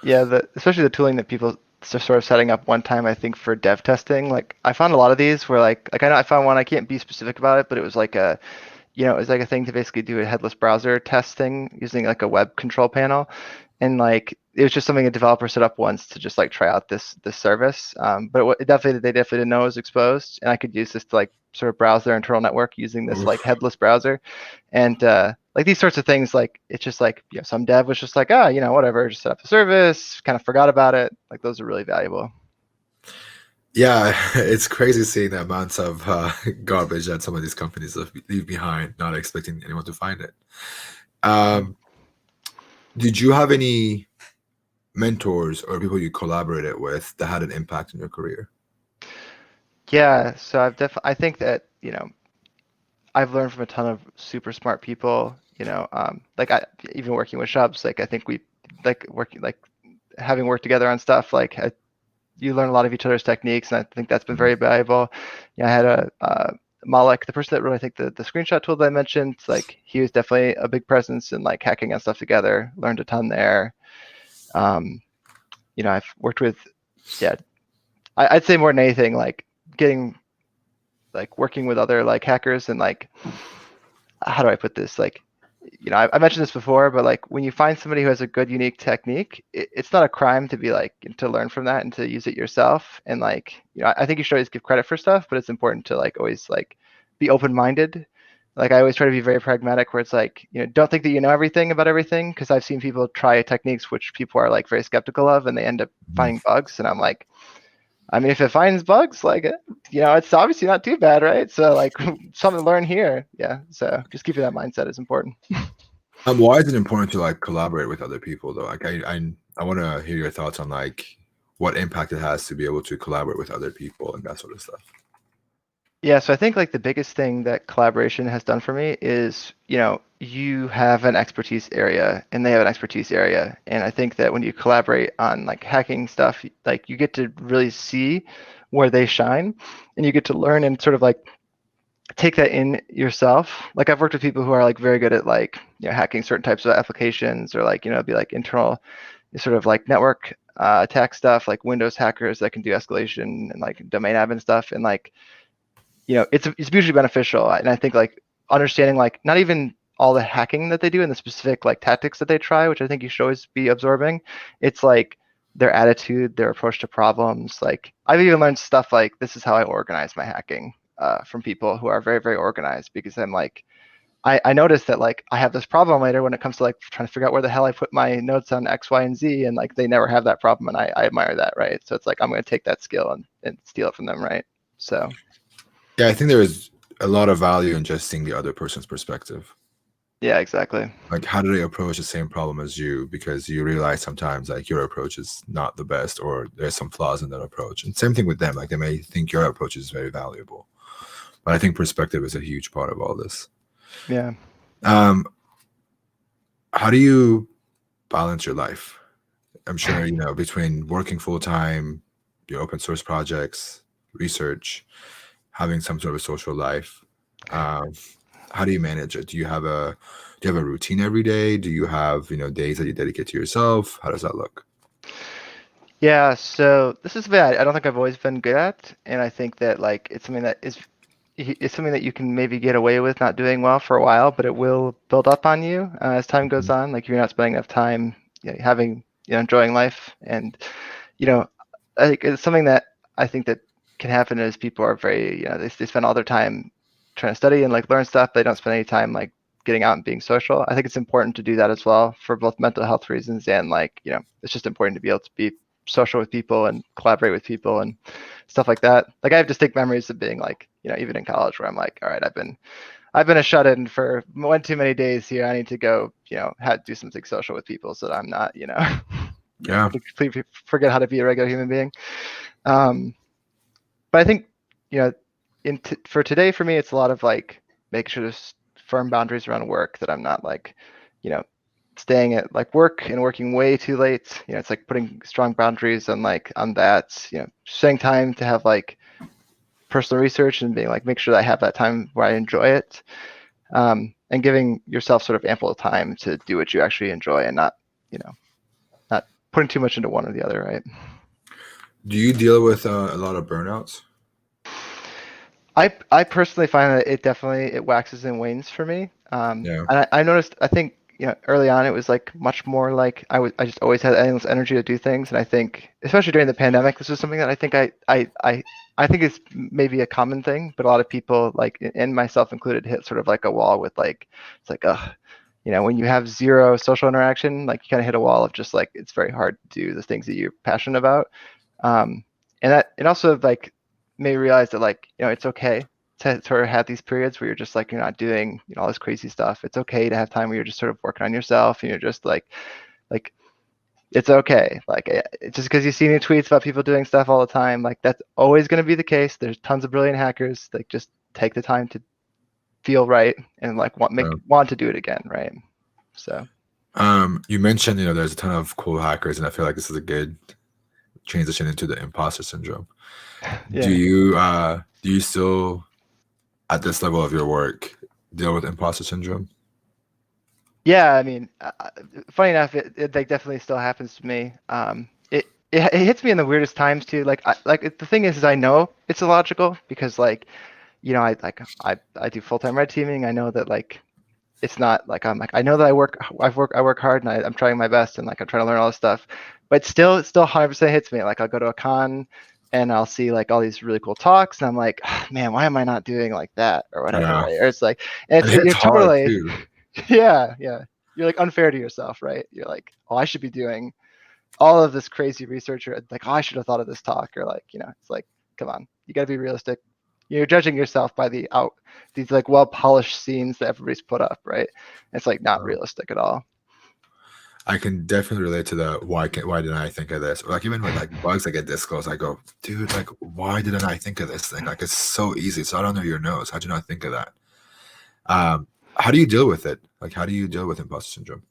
Yeah, especially the tooling that people are sort of setting up one time, I think, for dev testing. Like I found a lot of these where like I know I found one, I can't be specific about it, but it was like it was like a thing to basically do a headless browser testing using like a web control panel. And like it was just something a developer set up once to just like try out this service. But they definitely didn't know it was exposed, and I could use this to like sort of browse their internal network using this like Oof. headless browser. And like these sorts of things, like it's just like some dev was just like, whatever, just set up a service, kind of forgot about it. Like those are really valuable. Yeah, it's crazy seeing the amounts of garbage that some of these companies leave behind, not expecting anyone to find it. Did you have any mentors or people you collaborated with that had an impact in your career? Yeah, so I think that I've learned from a ton of super smart people. Like even working with shops, like I think we like working like having worked together on stuff. Like you learn a lot of each other's techniques, and I think that's been very valuable. I had a Malik, the person that wrote, I think the screenshot tool that I mentioned. Like he was definitely a big presence in like hacking on stuff together. Learned a ton there. I've worked with, yeah, I'd say more than anything, like working with other like hackers and like, how do I put this? Like, I mentioned this before, but like when you find somebody who has a good, unique technique, it's not a crime to be like, to learn from that and to use it yourself. And like, I think you should always give credit for stuff, but it's important to like always like be open-minded. Like I always try to be very pragmatic where it's like, don't think that you know everything about everything. Cause I've seen people try techniques which people are like very skeptical of and they end up finding bugs. And I'm like, I mean, if it finds bugs, like, it's obviously not too bad, right? So like something to learn here. Yeah. So just keeping that mindset is important. Why is it important to like collaborate with other people though? Like I want to hear your thoughts on like what impact it has to be able to collaborate with other people and that sort of stuff. Yeah, so I think like the biggest thing that collaboration has done for me is, you have an expertise area and they have an expertise area. And I think that when you collaborate on like hacking stuff, like you get to really see where they shine and you get to learn and sort of like take that in yourself. Like I've worked with people who are like very good at like, hacking certain types of applications or like, be like internal sort of like network attack stuff, like Windows hackers that can do escalation and like domain admin stuff. And like, it's mutually beneficial. And I think like understanding like not even all the hacking that they do and the specific like tactics that they try, which I think you should always be absorbing. It's like their attitude, their approach to problems. Like I've even learned stuff like this is how I organize my hacking from people who are very, very organized, because I'm like, I noticed that like I have this problem later when it comes to like trying to figure out where the hell I put my notes on X, Y, and Z, and like they never have that problem, and I admire that, right? So it's like I'm going to take that skill and steal it from them, right? So. Yeah, I think there is a lot of value in just seeing the other person's perspective. Yeah, exactly. Like, how do they approach the same problem as you? Because you realize sometimes like your approach is not the best, or there's some flaws in that approach. And same thing with them. Like they may think your approach is very valuable, but I think perspective is a huge part of all this. Yeah. How do you balance your life? I'm sure, between working full time, your open source projects, research, having some sort of social life. How do you manage it? Do you have a routine every day? Do you have, days that you dedicate to yourself? How does that look? Yeah, so this is something I don't think I've always been good at, and I think that like it's something that it's something that you can maybe get away with not doing well for a while, but it will build up on you as time goes on. Like if you're not spending enough time having enjoying life, and I think it's something that I think that can happen is people are very they spend all their time trying to study and like learn stuff. They don't spend any time like getting out and being social. I think it's important to do that as well for both mental health reasons and like it's just important to be able to be social with people and collaborate with people and stuff like that. Like I have distinct memories of being like, even in college where I'm like, all right, I've been a shut-in for one too many days here. I need to go, do something social with people so that I'm not, Yeah. completely forget how to be a regular human being. But I think, for today, for me, it's a lot of like making sure there's firm boundaries around work, that I'm not like, staying at like work and working way too late. It's like putting strong boundaries on that, setting time to have like personal research and being like, make sure that I have that time where I enjoy it. And giving yourself sort of ample time to do what you actually enjoy and not putting too much into one or the other, right? Do you deal with a lot of burnouts? I personally find that it waxes and wanes for me. Yeah. And I noticed, I think, early on it was like much more like I just always had endless energy to do things. And I think, especially during the pandemic, this was something that I think I think is maybe a common thing, but a lot of people, like, and myself included, hit sort of like a wall with like, it's like, when you have zero social interaction, like you kind of hit a wall of just like, it's very hard to do the things that you're passionate about. And also like made me realize that like, it's okay to sort of have these periods where you're just like, you're not doing all this crazy stuff. It's okay to have time where you're just sort of working on yourself and you're just like it's okay. Like just because you see any tweets about people doing stuff all the time, like that's always going to be the case. There's tons of brilliant hackers. Like just take the time to feel right and like want to do it again, right? So you mentioned there's a ton of cool hackers, and I feel like this is a good transition into the imposter syndrome. yeah. Do you still, at this level of your work, deal with imposter syndrome? Yeah, I mean, funny enough, it like definitely still happens to me. It hits me in the weirdest times too. Like the thing is I know it's illogical because like, I do full-time red teaming. I know that like it's not like I know that I work hard and I'm trying my best and like I'm trying to learn all this stuff, but still it still 100% hits me. Like I'll go to a con and I'll see like all these really cool talks and I'm like, oh, man, why am I not doing like that or whatever, Yeah. right? Or it's like, and it's hard totally. too. Yeah. You're like unfair to yourself, right? You're like, oh, I should be doing all of this crazy research, or like, oh, I should have thought of this talk, or like, it's like, come on, you got to be realistic. You're judging yourself by these like well polished scenes that everybody's put up, right? It's like not realistic at all. I can definitely relate to the why didn't I think of this? Or like even with like bugs that get this close, I go, dude, like why didn't I think of this thing? Like it's so easy. It's not under your nose. How'd you not think of that? Um, how do you deal with it? Like how do you deal with imposter syndrome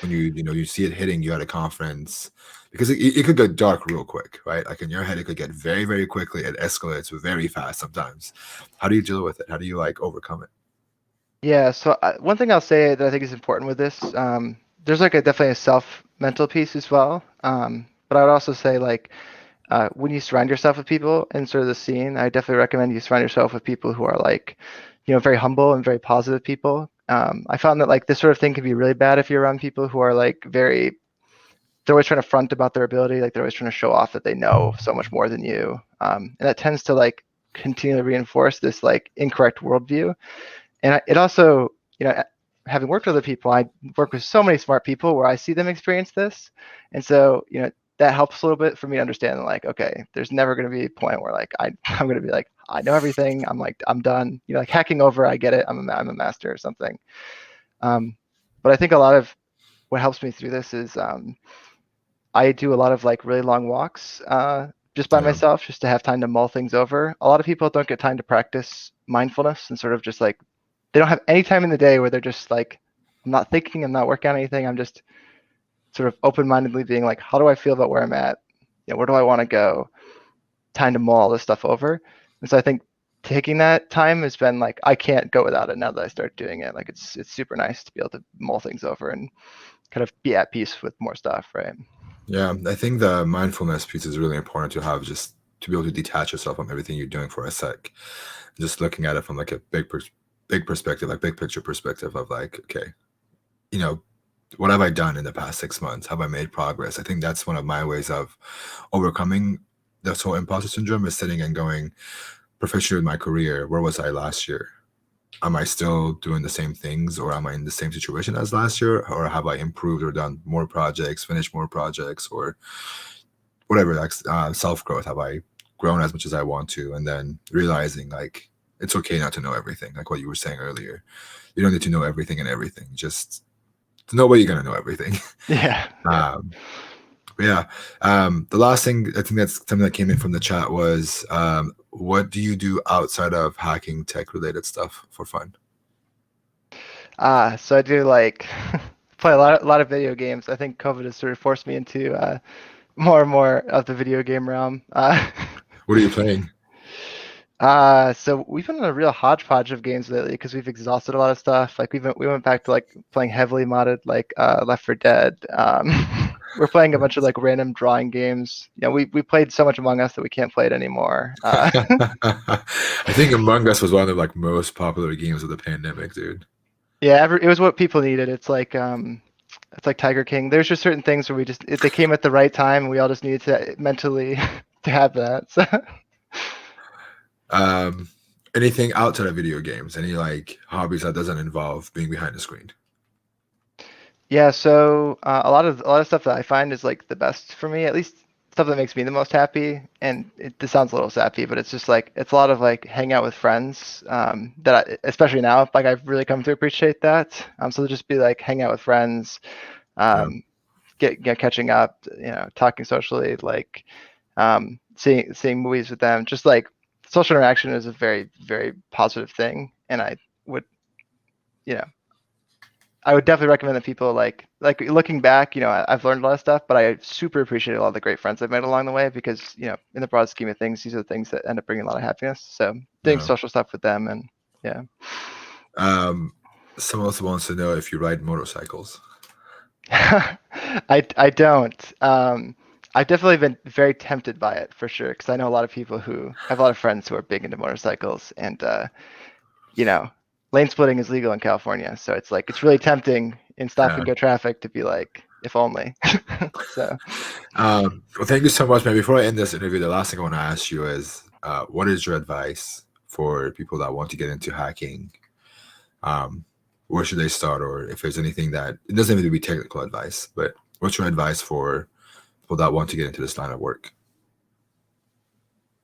when you see it hitting you at a conference? Because it could go dark real quick, right? Like in your head, it could get very, very quickly. It escalates very fast sometimes. How do you deal with it? How do you like overcome it? Yeah, so one thing I'll say that I think is important with this, there's like a definitely a self mental piece as well. But I would also say like when you surround yourself with people in sort of the scene, I definitely recommend you surround yourself with people who are like, very humble and very positive people. I found that like this sort of thing can be really bad if you're around people who are like they're always trying to front about their ability, like they're always trying to show off that they know so much more than you. And that tends to like continually reinforce this like incorrect worldview. And it also, having worked with other people, I work with so many smart people where I see them experience this. And so, that helps a little bit for me to understand like, okay, there's never going to be a point where like I'm going to be like, I know everything. I'm like, I'm done. Like hacking over, I get it. I'm a master or something. But I think a lot of what helps me through this is I do a lot of like really long walks just by Yeah. myself, just to have time to mull things over. A lot of people don't get time to practice mindfulness and sort of just like they don't have any time in the day where they're just like, I'm not thinking, I'm not working on anything. I'm just sort of open-mindedly being like, how do I feel about where I'm at? Where do I want to go? Time to mull all this stuff over. And so I think taking that time has been like, I can't go without it now that I start doing it. Like it's super nice to be able to mull things over and kind of be at peace with more stuff, right? Yeah, I think the mindfulness piece is really important to have, just to be able to detach yourself from everything you're doing for a sec. Just looking at it from like a big perspective, like big picture perspective of like, okay, you know, what have I done in the past 6 months? Have I made progress? I think that's one of my ways of overcoming this whole imposter syndrome, is sitting and going, professionally with my career, where was I last year? Am I still doing the same things, or am I in the same situation as last year, or have I improved or done more projects, finished more projects, or whatever, like self growth? Have I grown as much as I want to? And then realizing like it's okay not to know everything, like what you were saying earlier. You don't need to know everything and everything. Just no way you're gonna know everything. Yeah. um, but yeah, the last thing I think that's something that came in from the chat was, what do you do outside of hacking tech related stuff for fun? So I do like play a lot of video games. I think COVID has sort of forced me into more and more of the video game realm. What are you playing? So we've been in a real hodgepodge of games lately because we've exhausted a lot of stuff. Like we went back to like playing heavily modded like Left 4 Dead. We're playing a bunch of like random drawing games. We played so much Among Us that we can't play it anymore. I think Among Us was one of the like most popular games of the pandemic, dude. Yeah, it was what people needed. It's like Tiger King. There's just certain things where they came at the right time, and we all just needed to mentally to have that. So. Um, anything outside of video games? Any like hobbies that doesn't involve being behind the screen? Yeah, so a lot of stuff that I find is like the best for me, at least stuff that makes me the most happy. And this sounds a little sappy, but it's just like it's a lot of like hang out with friends. Especially now, like I've really come to appreciate that. So to just be like hang out with friends, Yeah. um, get catching up, talking socially, like seeing movies with them. Just like social interaction is a very very positive thing, and would you know I would definitely recommend that people like looking back, I've learned a lot of stuff, but I super appreciate a lot of the great friends I've made along the way because, in the broad scheme of things, these are the things that end up bringing a lot of happiness. So doing Yeah. social stuff with them and yeah. Um, someone else wants to know if you ride motorcycles. I don't. I've definitely been very tempted by it for sure because I know a lot of people who I have a lot of friends who are big into motorcycles and you know, lane splitting is legal in California, so it's like it's really tempting in stop Yeah. and go traffic to be like, if only. So Well, thank you so much, man. Before I end this interview, the last thing I want to ask you is, what is your advice for people that want to get into hacking? Um, where should they start, or if there's anything that it doesn't have to be technical advice, but what's your advice for people that want to get into this line of work?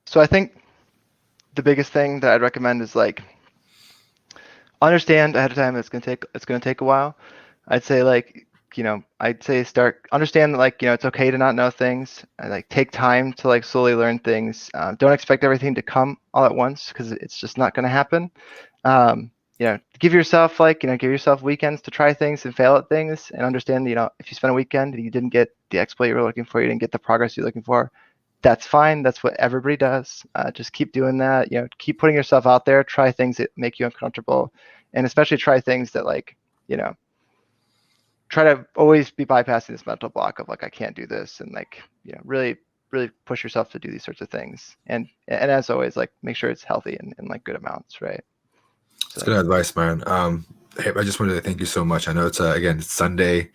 so I think the biggest thing that I'd recommend is like understand ahead of time it's gonna take a while. I'd say like I'd say understand that, like, it's okay to not know things, and like take time to like slowly learn things. Don't expect everything to come all at once, because it's just not going to happen. Give yourself weekends to try things and fail at things, and understand, if you spend a weekend and you didn't get the exploit you were looking for, you didn't get the progress you're looking for, that's fine. That's what everybody does. Just keep doing that. Keep putting yourself out there. Try things that make you uncomfortable, and especially try things that, like, try to always be bypassing this mental block of like, I can't do this, and like, really, really push yourself to do these sorts of things. And as always, like, make sure it's healthy and in like good amounts, right? That's good advice, man. Hey, I just wanted to thank you so much. I know it's again, it's Sunday.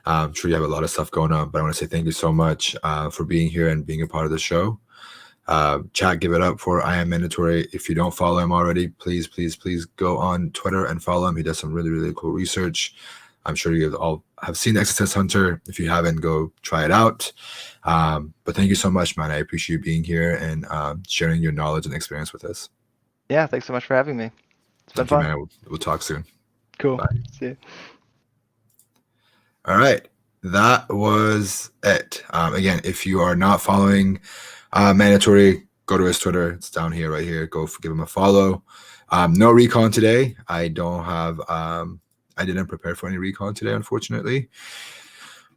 I'm sure you have a lot of stuff going on, but I want to say thank you so much for being here and being a part of the show. Chat, give it up for I Am Mandatory. If you don't follow him already, please go on Twitter and follow him. He does some really, really cool research. I'm sure you all have seen XSSHunter. If you haven't, go try it out. But thank you so much, man. I appreciate you being here and sharing your knowledge and experience with us. Yeah, thanks so much for having me. It's been fun. Man. We'll talk soon. Cool. Bye. See you. All right. That was it. Again, if you are not following Mandatory, go to his Twitter. It's down here, right here. Go give him a follow. No recon today. I didn't prepare for any recon today, unfortunately.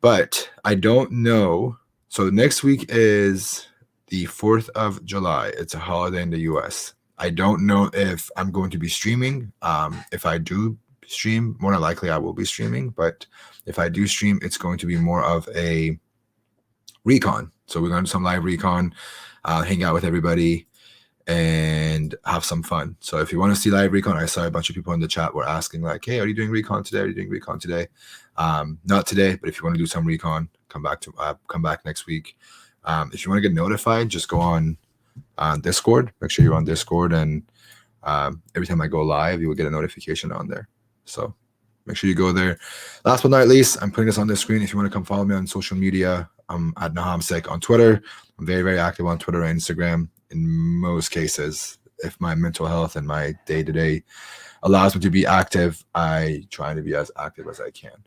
But I don't know. So next week is the 4th of July. It's a holiday in the US. I don't know if I'm going to be streaming. If I do stream, more than likely I will be streaming. But if I do stream, it's going to be more of a recon. So we're going to do some live recon, hang out with everybody, and have some fun. So if you want to see live recon, I saw a bunch of people in the chat were asking like, hey, are you doing recon today? Are you doing recon today? Not today, but if you want to do some recon, come back next week. If you want to get notified, just go on Discord. Make sure you're on Discord, and every time I go live, you will get a notification on there. So make sure you go there. Last but not least, I'm putting this on the screen. If you want to come follow me on social media, I'm at NahamSec on Twitter. I'm very, very active on Twitter and Instagram. In most cases, if my mental health and my day-to-day allows me to be active, I try to be as active as I can.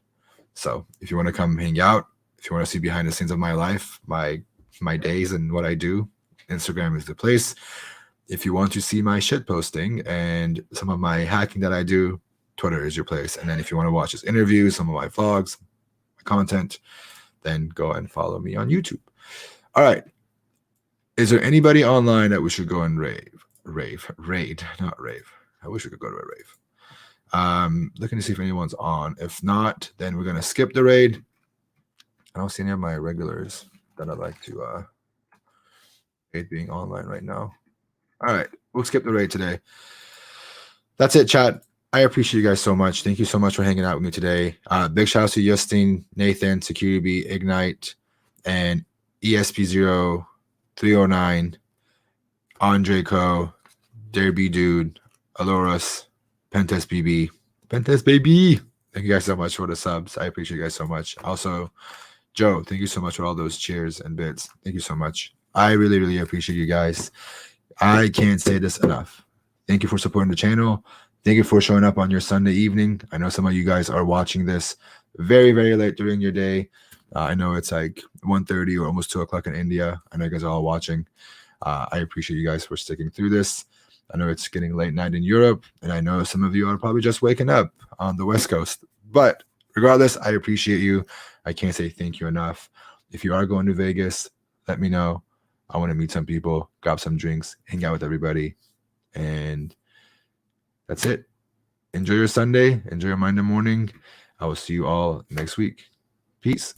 So if you want to come hang out, if you want to see behind the scenes of my life, my days and what I do, Instagram is the place. If you want to see my shit posting and some of my hacking that I do, Twitter is your place. And then if you want to watch this interview, some of my vlogs, my content, then go and follow me on YouTube. All right. Is there anybody online that we should go and raid, not rave. I wish we could go to a rave. Looking to see if anyone's on. If not, then we're going to skip the raid. I don't see any of my regulars that I'd like to raid being online right now. All right. We'll skip the raid today. That's it, chat. I appreciate you guys so much. Thank you so much for hanging out with me today. Big shout out to Justin, Nathan, SecurityB, Ignite, and ESP0309, Andre Co, Derby Dude, Aloras, Pentest BB. Pentest Baby. Thank you guys so much for the subs. I appreciate you guys so much. Also, Joe, thank you so much for all those cheers and bits. Thank you so much. I really, really appreciate you guys. I can't say this enough. Thank you for supporting the channel. Thank you for showing up on your Sunday evening. I know some of you guys are watching this very, very late during your day. I know it's like 1:30 or almost 2 o'clock in India. I know you guys are all watching. I appreciate you guys for sticking through this. I know it's getting late night in Europe, and I know some of you are probably just waking up on the West Coast. But regardless, I appreciate you. I can't say thank you enough. If you are going to Vegas, let me know. I want to meet some people, grab some drinks, hang out with everybody, and that's it. Enjoy your Sunday. Enjoy your Monday morning. I will see you all next week. Peace.